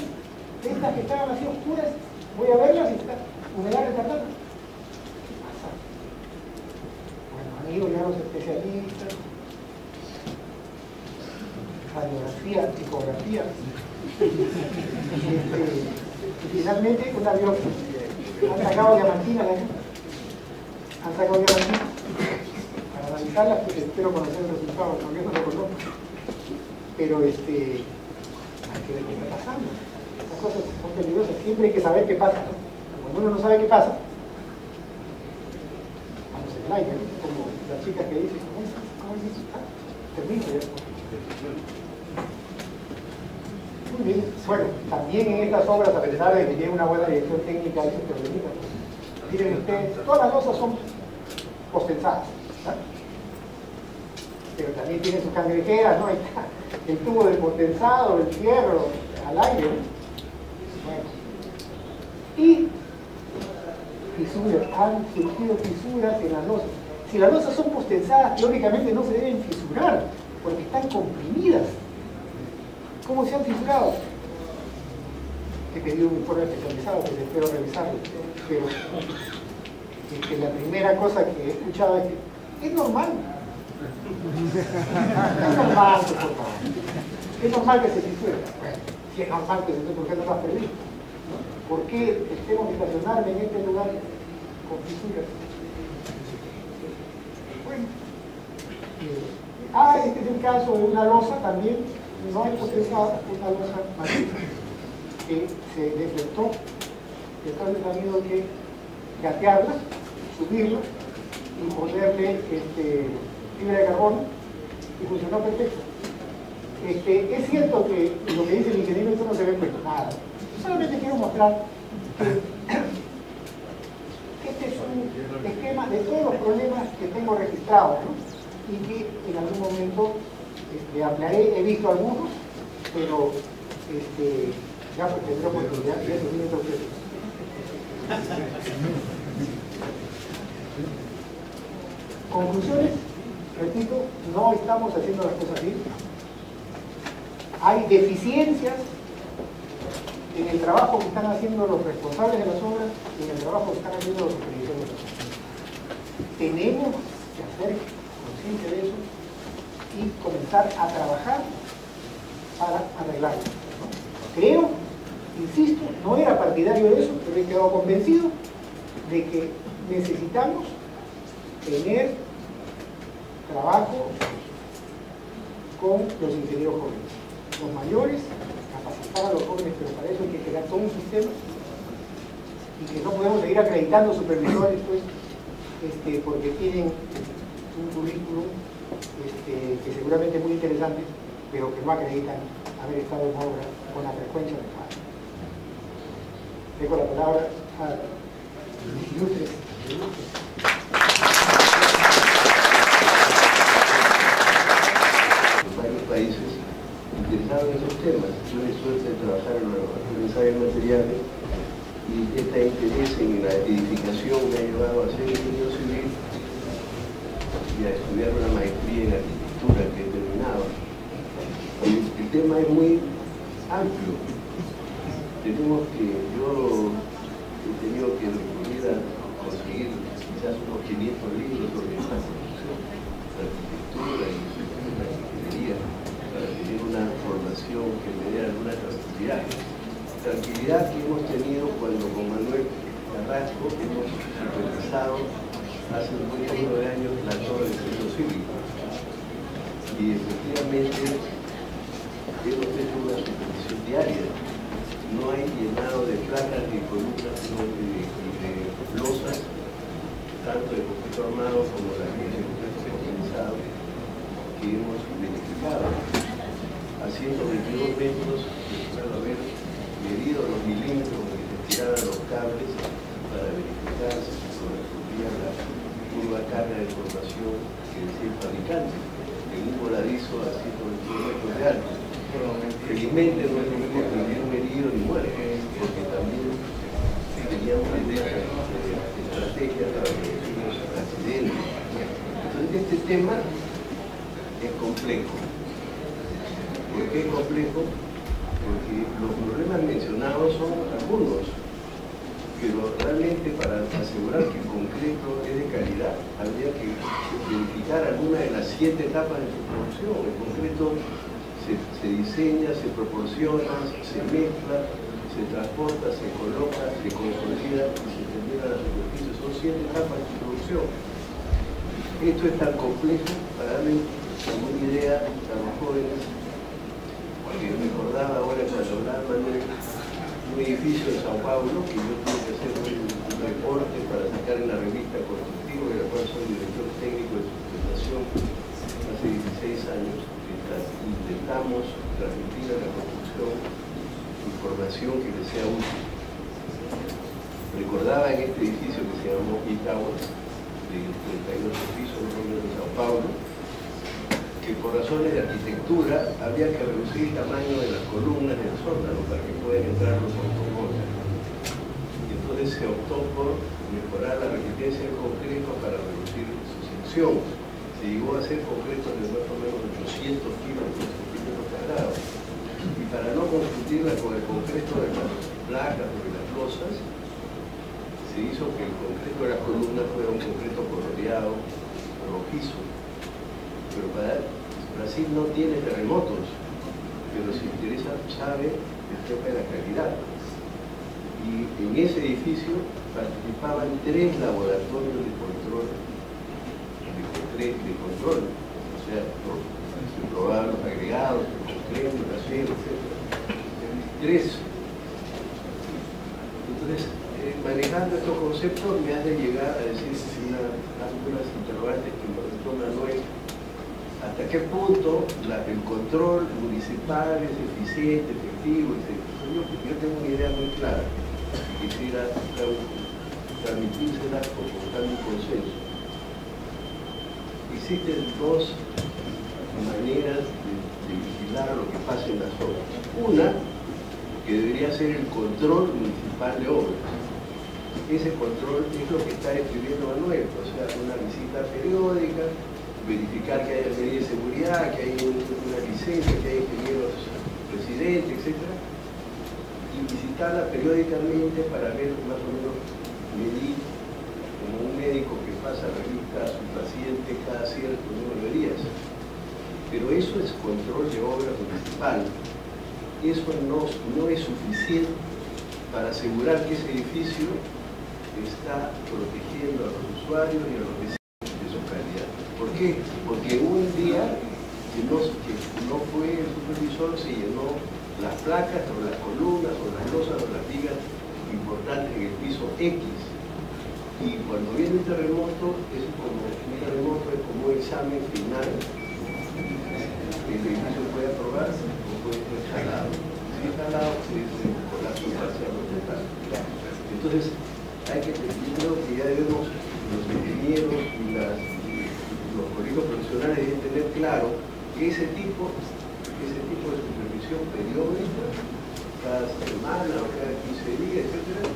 Estas que estaban así oscuras, voy a verlas y está humedad retardada. ¿Qué pasa? Bueno, han ido ya los especialistas. Radiografía, tipografía. Y finalmente una biopsia. Han sacado diamantinas de acá. Han sacado diamantinas para analizarlas, pues espero conocer el resultado, porque no lo conozco. Pero hay que ver qué está pasando. Estas cosas son peligrosas, siempre hay que saber qué pasa, ¿no? Cuando uno no sabe qué pasa, vamos en el aire, ¿no? Como las chicas que dicen, ¿cómo es eso? Permiso, ya. Muy bien. Bueno, también en estas obras, a pesar de que tiene una buena dirección técnica, hay sus problemitas. Miren ustedes, todas las losas son postensadas, ¿no? Pero también tiene sus cangrejeras, ¿no? Ahí está el tubo de potensado, el fierro al aire, ¿no? Bueno. Y fisuras, han surgido fisuras en las losas. Si las losas son postensadas, lógicamente no se deben fisurar, porque están comprimidas. ¿Cómo se han fisurado? He pedido un informe especializado que espero revisarlo, pero la primera cosa que he escuchado es que es normal. Es normal, por favor. Es normal que se fisure. Bueno, si es normal que se fisure, ¿por qué no lo has perdido? ¿Por qué tengo que estacionarme en este lugar con fisuras? Bueno. Este es el caso de una losa también. No es potensada, una losa maciza que se deflectó, entonces ha habido que gatearla, subirla y ponerle fibra de carbono y funcionó perfecto. Es cierto que lo que dice el ingeniero, esto no se ve pues nada. Solamente quiero mostrar que este es un esquema de todos los problemas que tengo registrados, ¿no? Y que en algún momento ampliaré. He visto algunos, pero ya pues tendré oportunidad y eso tiene ustedes. Conclusiones, repito, no estamos haciendo las cosas bien. Hay deficiencias en el trabajo que están haciendo los responsables de las obras y en el trabajo que están haciendo los supervisores de las obras. Tenemos que hacer conciencia de eso y comenzar a trabajar para arreglarlo, ¿no? Creo, insisto, no era partidario de eso, pero he quedado convencido de que necesitamos tener trabajo con los ingenieros jóvenes, los mayores, capacitar a los jóvenes, pero para eso hay que crear todo un sistema y que no podemos seguir acreditando supervisores pues, porque tienen un currículum que seguramente es muy interesante, pero que no acreditan haber estado en obra con la frecuencia adecuada. Dejo la palabra a los ilustres.
En varios países interesados en esos temas. Tuve suerte de trabajar en la en la edificación me ha llevado a ser ingeniero civil y a estudiar una maestría en arquitectura que he terminado. El tema es muy amplio. Yo he tenido que recurrir a conseguir quizás unos 500 libros sobre esta construcción, la arquitectura y la ingeniería, para tener una formación que me dé alguna tranquilidad. Tranquilidad que hemos tenido cuando con Manuel Carrasco hemos supervisado hace un buen número de años la torre del centro cívico. Y efectivamente hemos hecho una supervisión diaria. No hay llenado de placas ni columnas, sino de losas, tanto de concreto armado como la de concreto organizado, que hemos verificado, haciendo 22 metros, después de haber medido los milímetros que se tiraban los cables para verificar si correspondía a la curva carga de formación que decía el fabricante, en un voladizo a 122 metros de alto. Felizmente no es lo único que habían medido ni muerto, porque también teníamos estrategias para reducir los accidentes. Entonces este tema es complejo. ¿Por qué es complejo? Porque los problemas mencionados son algunos, pero realmente para asegurar que el concreto es de calidad, habría que verificar alguna de las 7 etapas de su producción. El concreto se diseña, se proporciona, se mezcla, se transporta, se coloca, se consolida y se termina la superficie. Son 7 etapas de su producción. Esto es tan complejo para darle una idea a los jóvenes, que recordaba ahora cuando hablaba Manuel, un edificio de Sao Paulo que yo tuve que hacer un reporte para sacar en la revista Constructivo, de la cual soy director técnico de sustentación hace 16 años. Intentamos transmitir a la construcción información que les sea útil. Recordaba en este edificio que se llamó E-Tower, de 38 pisos en Sao Paulo, que por razones de arquitectura había que reducir el tamaño de las columnas del sótano para que puedan entrar los automóviles. Y entonces se optó por mejorar la resistencia del concreto para reducir su sección. Se llegó a hacer concretos de más o menos 800 kilos por centímetro cuadrado. Y para no confundirla con el concreto de las placas o de las losas, se hizo que el concreto de la columna fuera un concreto coloreado, rojizo. Pero Brasil no tiene terremotos, pero si interesa sabe el tema de la calidad. Y en ese edificio participaban 3 laboratorios de control, o sea, se probaban los agregados, el concreto, el acero, etc. 3. Entonces, manejando estos conceptos me hace llegar a decir algunas interrogantes que me retoma Manuel. ¿Hasta qué punto el control municipal es eficiente, efectivo? Yo tengo una idea muy clara. Quisiera transmitírsela o buscar un consenso. Existen 2 maneras de vigilar lo que pasa en las obras. Una, que debería ser el control municipal de obras. Ese control es lo que está describiendo Manuel, o sea, una visita periódica, verificar que haya medidas de seguridad, que hay una licencia, que hay ingenieros residentes, etc. Y visitarla periódicamente para ver más o menos, medir, como un médico que pasa revista a su paciente cada cierto número de días. Pero eso es control de obra municipal. Eso no es suficiente para asegurar que ese edificio está protegiendo a los usuarios y a los vecinos de su calidad. ¿Por qué? Porque un día que no fue el supervisor, se llenó las placas o las columnas o las losas o las vigas importantes en el piso X. Y cuando viene un terremoto, es como un examen final. El edificio puede aprobar o puede ser jalado. Si es jalado, se dice colapso parcial o total. Entonces, yo creo que ya debemos, los ingenieros y los colegios profesionales deben tener claro que ese tipo de supervisión periódica, cada semana o cada 15 días, etc.,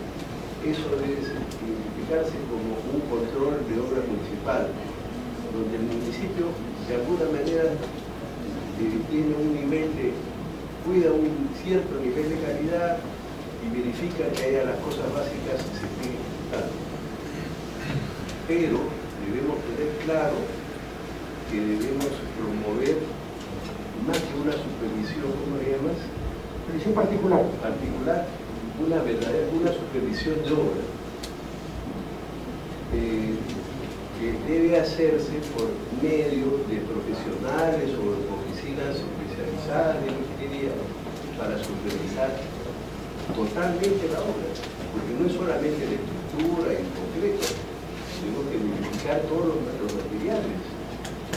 eso debe identificarse como un control de obra municipal, donde el municipio de alguna manera tiene un nivel de, cuida un cierto nivel de calidad y verifica que haya las cosas básicas se estén ejecutando. Pero debemos tener claro que debemos promover más que una supervisión, ¿cómo le llamas?
Supervisión particular.
Particular, una verdadera, una supervisión de obra que debe hacerse por medio de profesionales o oficinas especializadas de ingeniería para supervisar totalmente la obra, porque no es solamente la estructura y el concreto, tenemos que verificar todos los materiales.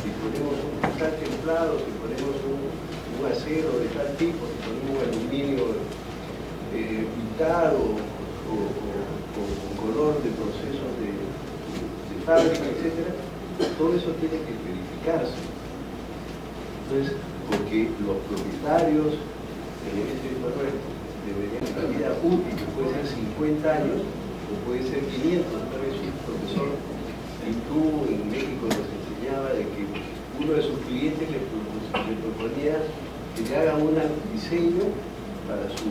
Si ponemos un cristal templado, si ponemos un acero de tal tipo, si ponemos un aluminio pintado o con color de procesos de fábrica, etc., todo eso tiene que verificarse. Entonces, porque los propietarios, como dice Manuel, deberían la vida útil, que puede ser 50 años o puede ser 500. Una vez un profesor Intú en México nos enseñaba de que uno de sus clientes le proponía que le haga un diseño para su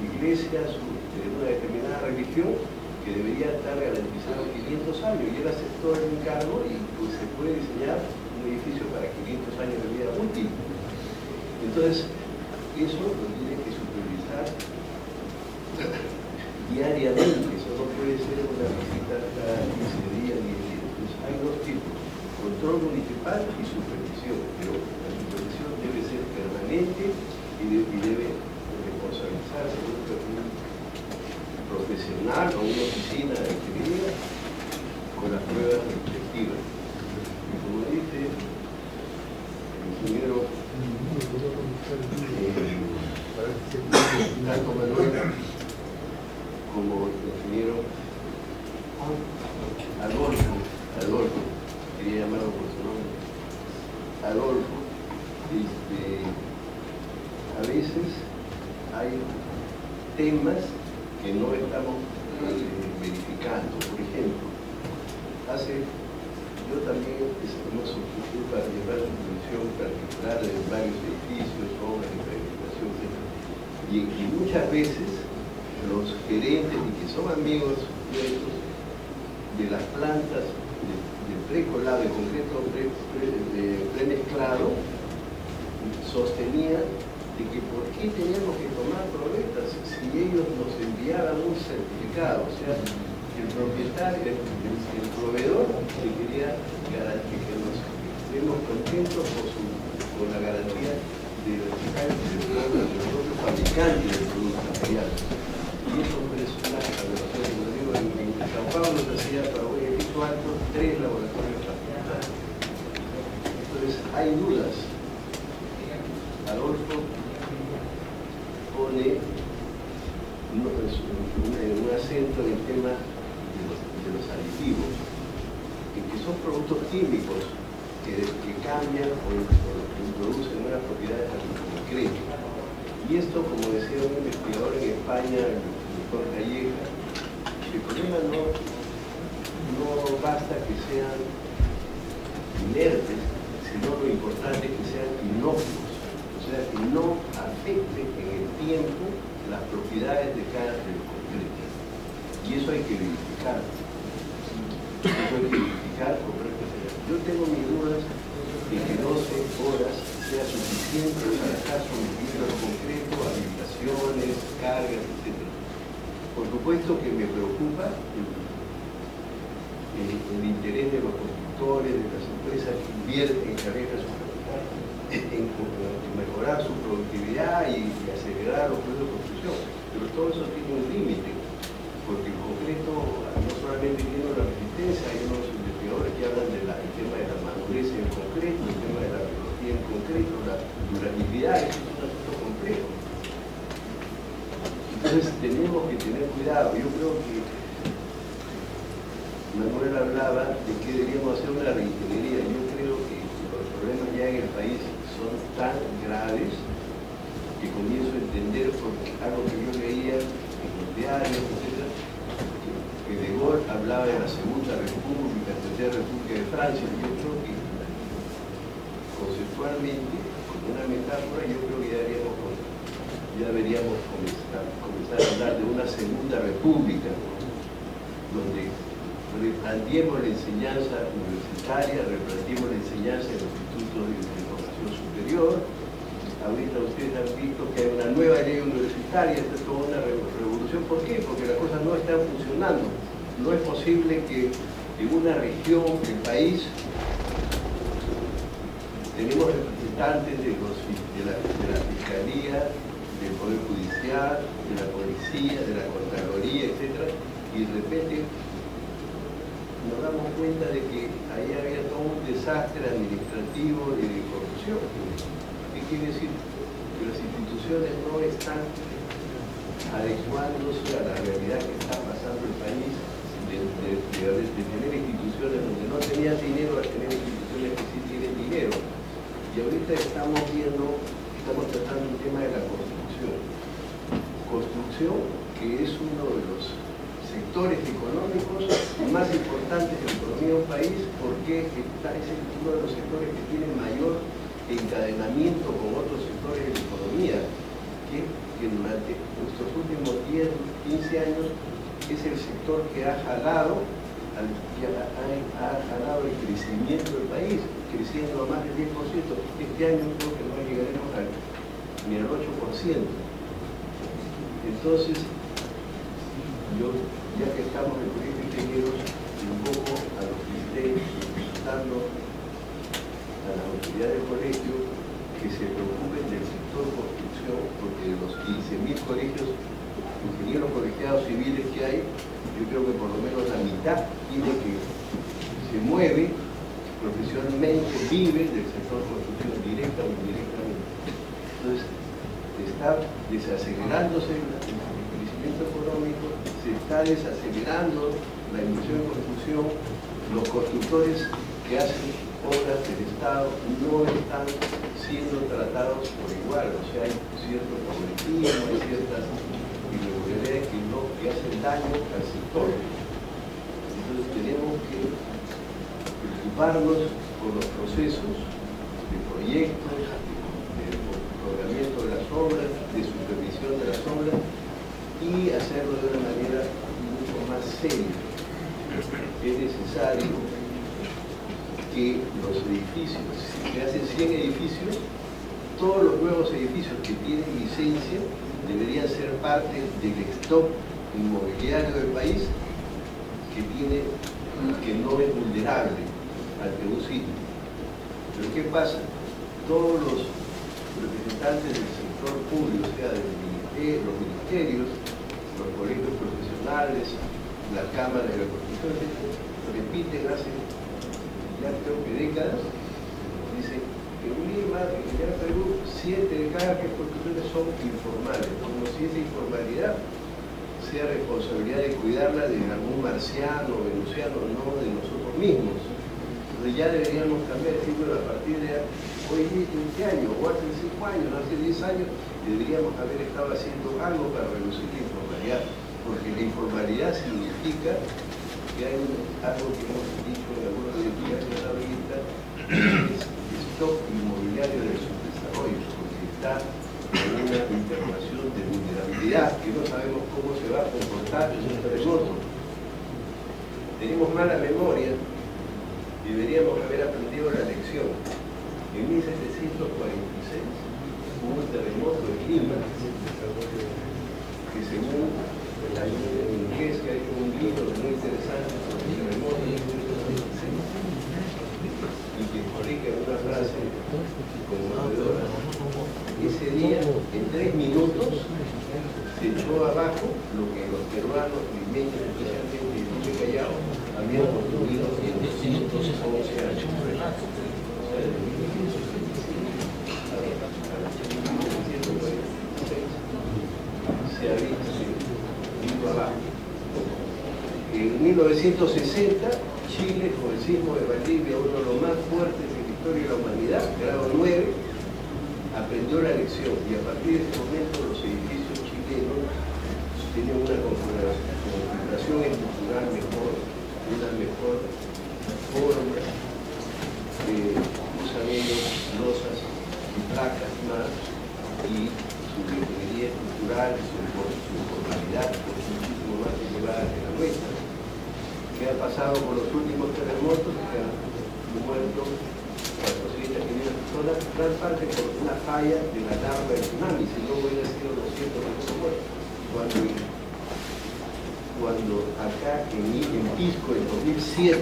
iglesia, de una determinada religión, que debería estar garantizado 500 años, y él aceptó el encargo y pues se puede diseñar un edificio para 500 años de vida útil. Entonces, eso lo tiene que supervisar diariamente, eso no puede ser una visita cada 15 días, 10 días. Entonces, hay dos tipos, control municipal y supervisión, pero la supervisión debe ser permanente y debe responsabilizarse de un profesional o una oficina de ingeniería con las pruebas respectivas. Y como dice el ingeniero tanto Manuel como el ingeniero Adolfo, quería llamarlo por su nombre, Adolfo, a veces hay temas que no estamos verificando. Por ejemplo, yo también hemos ofrecido para llevar supervisión particular de varios edificios, obras de planificación, etc. Y muchas veces los gerentes, y que son amigos de las plantas de precolado, de concreto premezclado, sostenían de que por qué teníamos que tomar probetas si ellos nos enviaban un certificado. O sea, el propietario, el proveedor, se quería garantizar que nos estemos contentos con la garantía del propio fabricante del producto material. Y eso es una evaluación, como digo, en San Pablo se hacía para un edificio alto 3 laboratorios particulares. Entonces, hay dudas. Adolfo pone un acento en el tema de los aditivos, en que son productos químicos que cambian o introducen unas propiedades concretas. Y esto, como decía un investigador en España, el doctor Calleja, el problema no basta que sean inertes, sino lo importante es que sean inocuos. O sea, que no afecten en el tiempo las propiedades de cada concreto. Y eso hay que verificar. Yo tengo mis dudas de que 12 horas sea suficiente para estar sometido al concreto, habilitaciones, cargas, etc. Por supuesto que me preocupa el interés de los constructores, de las empresas que invierten en carreras en mejorar su productividad y acelerar los procesos de construcción, pero todo eso tiene un límite, porque el concreto no solamente tiene una resistencia, hay unos investigadores que hablan del tema de la madurez en concreto, el tema de la velocidad en concreto, la durabilidad, eso es un asunto complejo. Entonces tenemos que tener cuidado. Yo creo que Manuel hablaba de que deberíamos hacer una reingeniería. Yo creo que los problemas ya en el país son tan graves que comienzo a entender por algo que yo leía en los diarios, etc., De Gaulle hablaba de la Segunda República, Tercera República de Francia. Yo creo que conceptualmente, con una metáfora, yo creo que ya deberíamos comenzar a hablar de una Segunda República, donde replanteemos la enseñanza universitaria, replanteemos la enseñanza en los institutos de formación superior. Ahorita ustedes han visto que hay una nueva ley universitaria, esto es toda una revolución. ¿Por qué? Porque las cosas no están funcionando. No es posible que en una región del país tenemos representantes de la Fiscalía, del Poder Judicial, de la Policía, de la Contraloría, etc. Y de repente nos damos cuenta de que ahí había todo un desastre administrativo y de corrupción. ¿Qué quiere decir? Que las instituciones no están adecuándose a la realidad que está pasando el país, de tener instituciones donde no tenían dinero a tener instituciones que sí tienen dinero. Y ahorita estamos tratando el tema de la construcción. Construcción que es uno de los sectores económicos más importantes de la economía de un país, porque es uno de los sectores que tiene mayor encadenamiento con otros sectores de la economía, que durante estos últimos 10, 15 años es el sector que ha jalado el crecimiento del país, creciendo a más del 10%. Este año creo que no llegaremos ni al 8%. Entonces, ya que estamos en el colegio de ingenieros, un poco a los que estén dando a la autoridad del colegio que se preocupen del sector construcción, porque de los 15.000 colegios, ingenieros colegiados civiles que hay, yo creo que por lo menos la mitad tiene que se mueve profesionalmente, vive del sector construcción directa o indirectamente. Entonces, está desacelerándose el crecimiento económico, se está desacelerando la inversión en construcción, los constructores que hacen obras del Estado no están siendo tratados por igual, o sea, hay cierto favoritismo, hay ciertas irregularidades que hacen daño al sector. Entonces tenemos que preocuparnos por los procesos de proyectos, de programamiento de las obras, de supervisión de las obras y hacerlo de una manera mucho más seria. Es necesario que los edificios, si se hacen 100 edificios, todos los nuevos edificios que tienen licencia deberían ser parte del stock inmobiliario del país que no es vulnerable ante un sitio. Pero ¿qué pasa? Todos los representantes del sector público, o sea, los ministerios, los colegios profesionales, la Cámara de la Construcción, repiten hace ya creo que décadas, dicen que en Lima, en Perú, 7 de cada 10 construcciones son informales, como si esa informalidad sea responsabilidad de cuidarla de algún marciano o venusiano, no de nosotros mismos. Entonces ya deberíamos cambiar el ciclo a partir de hoy 20 años, o hace 5 años, hace 10 años, deberíamos haber estado haciendo algo para reducir la informalidad, porque la informalidad significa que hay algo que hemos dicho en algunos días de la revista, es el stock inmobiliario del subdesarrollo, porque está en una interrogación de vulnerabilidad que no sabemos cómo se va a comportar en un terremoto. Tenemos mala memoria, deberíamos haber aprendido la lección. En 1746 hubo un terremoto en Lima, que según la inglés que hay un libro muy interesante sobre el terremoto y que explica una frase conmovedora. Ese día, en 3 minutos, se echó abajo lo que los peruanos, limeños, especialmente Luis Callao, habían construido en 211 años. Se había ido abajo. En 1960, Chile, con el sismo de Valdivia, uno de los más fuertes en la historia de la humanidad, grado 9, aprendió la lección y a partir de ese momento los edificios chilenos tiene una configuración estructural mejor, una mejor forma, usan ellos losas y placas más, y su ingeniería estructural, su formalidad es muchísimo más elevada que la nuestra. ¿Qué ha pasado con los últimos terremotos? Que han muerto 400, 500 personas, gran parte por una falla de la alarma del tsunami, si no hubiera sido 200 muertos. Cuando acá en Pisco, en 2007,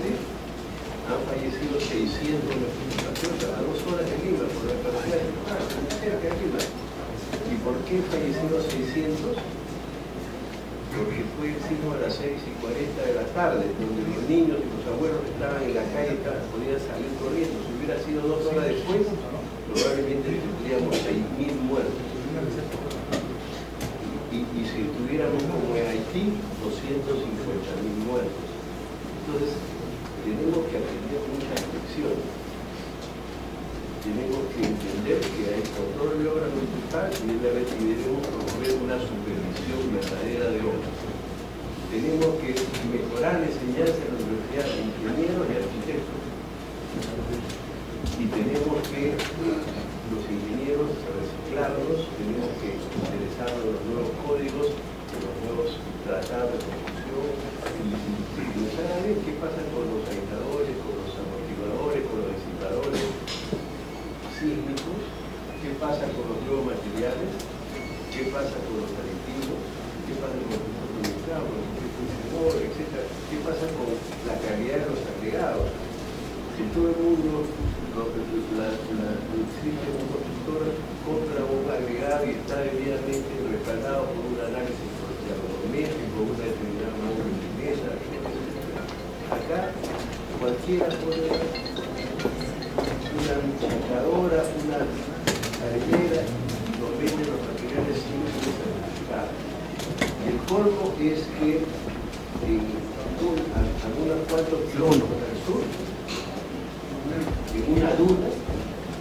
han fallecido 600 personas a 2 horas de Lima por la capacidad cerca de Lima. ¿Y por qué fallecieron 600? Porque fue el sismo a las 6:40 de la tarde, donde los niños y los abuelos que estaban en la calle podían salir corriendo. Si hubiera sido 2 horas después, probablemente tendríamos 6.000 muertos. Y si estuviéramos como en Haití, 250.000 muertos. Entonces, tenemos que aprender muchas lecciones. Tenemos que entender que hay control de obra municipal y debemos promover una supervisión verdadera de obras. Tenemos que mejorar la enseñanza en la universidad de ingenieros y arquitectos. Y tenemos que, los ingenieros, reciclarlos, tenemos que interesarnos en los nuevos códigos, en los nuevos tratados de construcción, y empezar a ver qué pasa con los aisladores, con los amortiguadores, con los disipadores sísmicos, qué pasa con los nuevos materiales, qué pasa con los aditivos, qué pasa con los mezclados, con los funcionadores, etc. ¿Qué pasa con la calidad de los agregados? Si todo el mundo existe un constructor, compra un agregado y está debidamente respaldado por un análisis ergonométrico, una determinada móvil de mesa, etc. Acá cualquiera pone una indicadora, una arenera, nos venden los materiales sin certificado. El colmo es que en algunos cuantos kilómetros al sur, en una duna,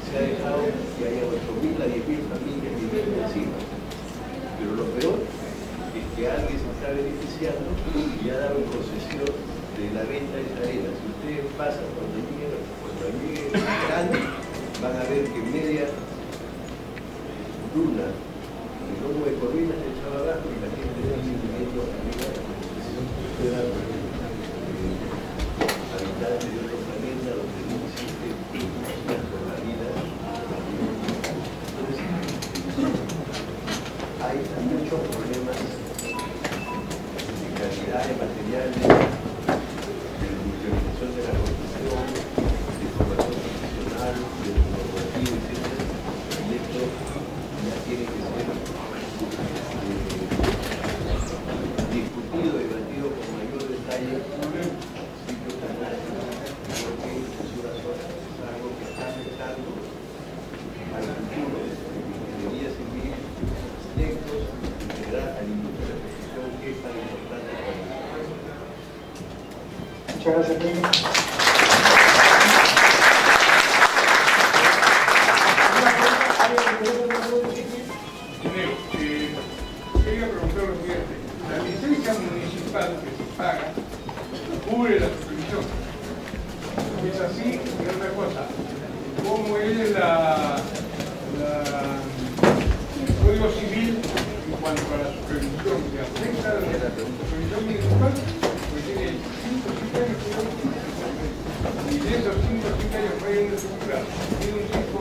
se ha dejado que haya 8.000 a 10.000 familias viviendo encima. Pero lo peor es que alguien se está beneficiando y ha dado en concesión de la venta de esa arena. Si ustedes pasan cuando llegue el verano, van a ver que media duna, el lomo de corvinas se echaba abajo y la gente sigue viviendo arriba de la concesión. Habitantes de otro planeta donde no existe una normalidad. Entonces, hay muchos problemas de calidad de materiales, de utilización de la construcción, de formación profesional, de normativa, etc. Y esto ya tiene que ser discutido, debatido con mayor detalle, porque es algo que está afectando al futuro de ingeniería civil, arquitectos, integrar a la industria de la construcción, que es tan importante para el país.
Muchas gracias, Pedro.
Quería preguntar lo siguiente. La licencia municipal que se paga cubre la supervisión. Es así, y otra cosa. ¿Cómo es el Código Civil en cuanto a la supervisión? ¿Se afecta a la supervisión municipal? Porque tiene 5 o 7 años que y de esos 5 o 7 años que hay en el circular, tiene un 5,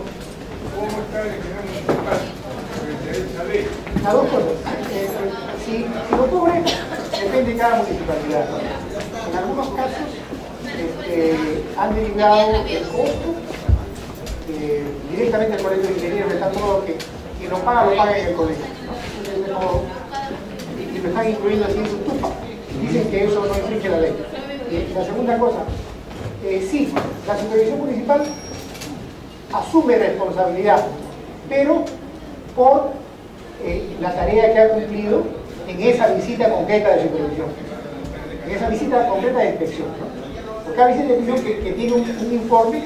¿cómo está el general municipal frente a esa ley?
Las dos cosas. Si lo cubre, depende de cada municipalidad. En algunos casos han derivado el costo directamente al colegio de ingenieros, está todo que quien lo paga en el colegio. Y lo están incluyendo así en su tupa. Dicen que eso no infringe la ley. La segunda cosa, sí, la supervisión municipal asume responsabilidad, pero por la tarea que ha cumplido en esa visita concreta de supervisión, en esa visita concreta de inspección, ¿no? Porque cada visita de inspección que tiene un informe,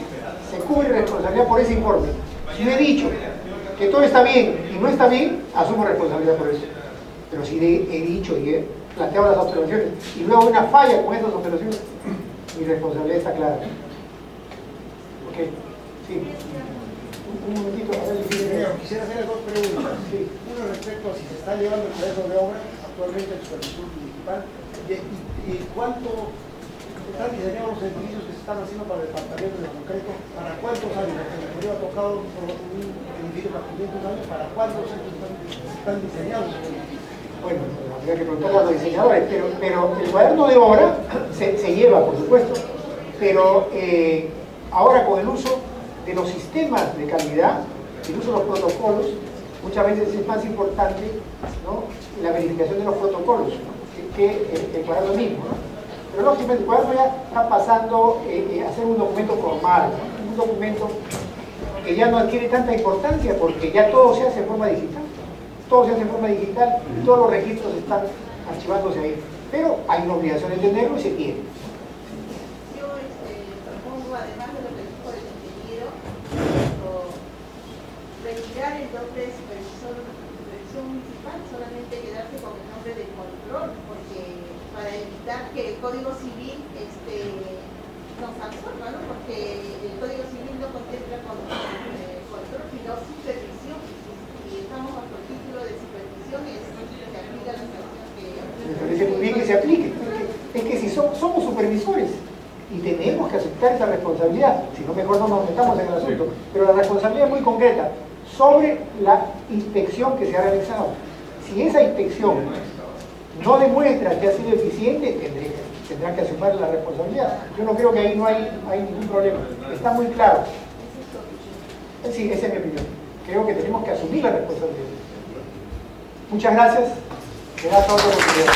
se cubre responsabilidad por ese informe. Si yo he dicho que todo está bien y no está bien, asumo responsabilidad por eso. Pero sí he dicho y he planteado las observaciones, y luego una falla con esas observaciones, mi responsabilidad está clara. Ok, sí. Un momentito, a ver si
Quisiera hacer dos preguntas.
sí.
Uno respecto a si se está llevando el proyecto de obra actualmente el supervisor municipal y cuánto están diseñados los edificios que se están haciendo para el departamento de concreto, para cuántos años, porque me ha tocado un edificio para 500 años, para cuántos años están diseñados los edificios.
Bueno, habría que preguntarle a los diseñadores, pero el cuaderno de obra se lleva, por supuesto, pero ahora con el uso de los sistemas de calidad, el uso de los protocolos, muchas veces es más importante, ¿no?, la verificación de los protocolos que el cuaderno mismo, ¿no? Pero lógicamente el cuaderno ya está pasando a ser un documento formal, ¿no?, un documento que ya no adquiere tanta importancia porque ya todo se hace en forma digital. Todo se hace en forma digital y todos los registros están archivándose ahí. Pero hay una obligación de tenerlo y se tiene.
Yo propongo, además de lo que dijo el ingeniero, retirar el nombre de supervisión municipal, solamente quedarse con el nombre de control, porque para evitar que el Código Civil nos absorba, ¿no? Porque el Código Civil no contempla control, sino supervisión. Y estamos bajo el título de supervisión y se aplica la sanción que...
Me parece muy bien que se aplique. Es que si somos supervisores y tenemos que aceptar esa responsabilidad, si no mejor no nos metamos en el asunto, pero la responsabilidad es muy concreta sobre la inspección que se ha realizado. Si esa inspección no demuestra que ha sido eficiente, tendrá que asumir la responsabilidad. Yo no creo que ahí no hay ningún problema. Está muy claro. Sí, esa es mi opinión. Creo que tenemos que asumir la responsabilidad. Muchas gracias. Me da toda la oportunidad.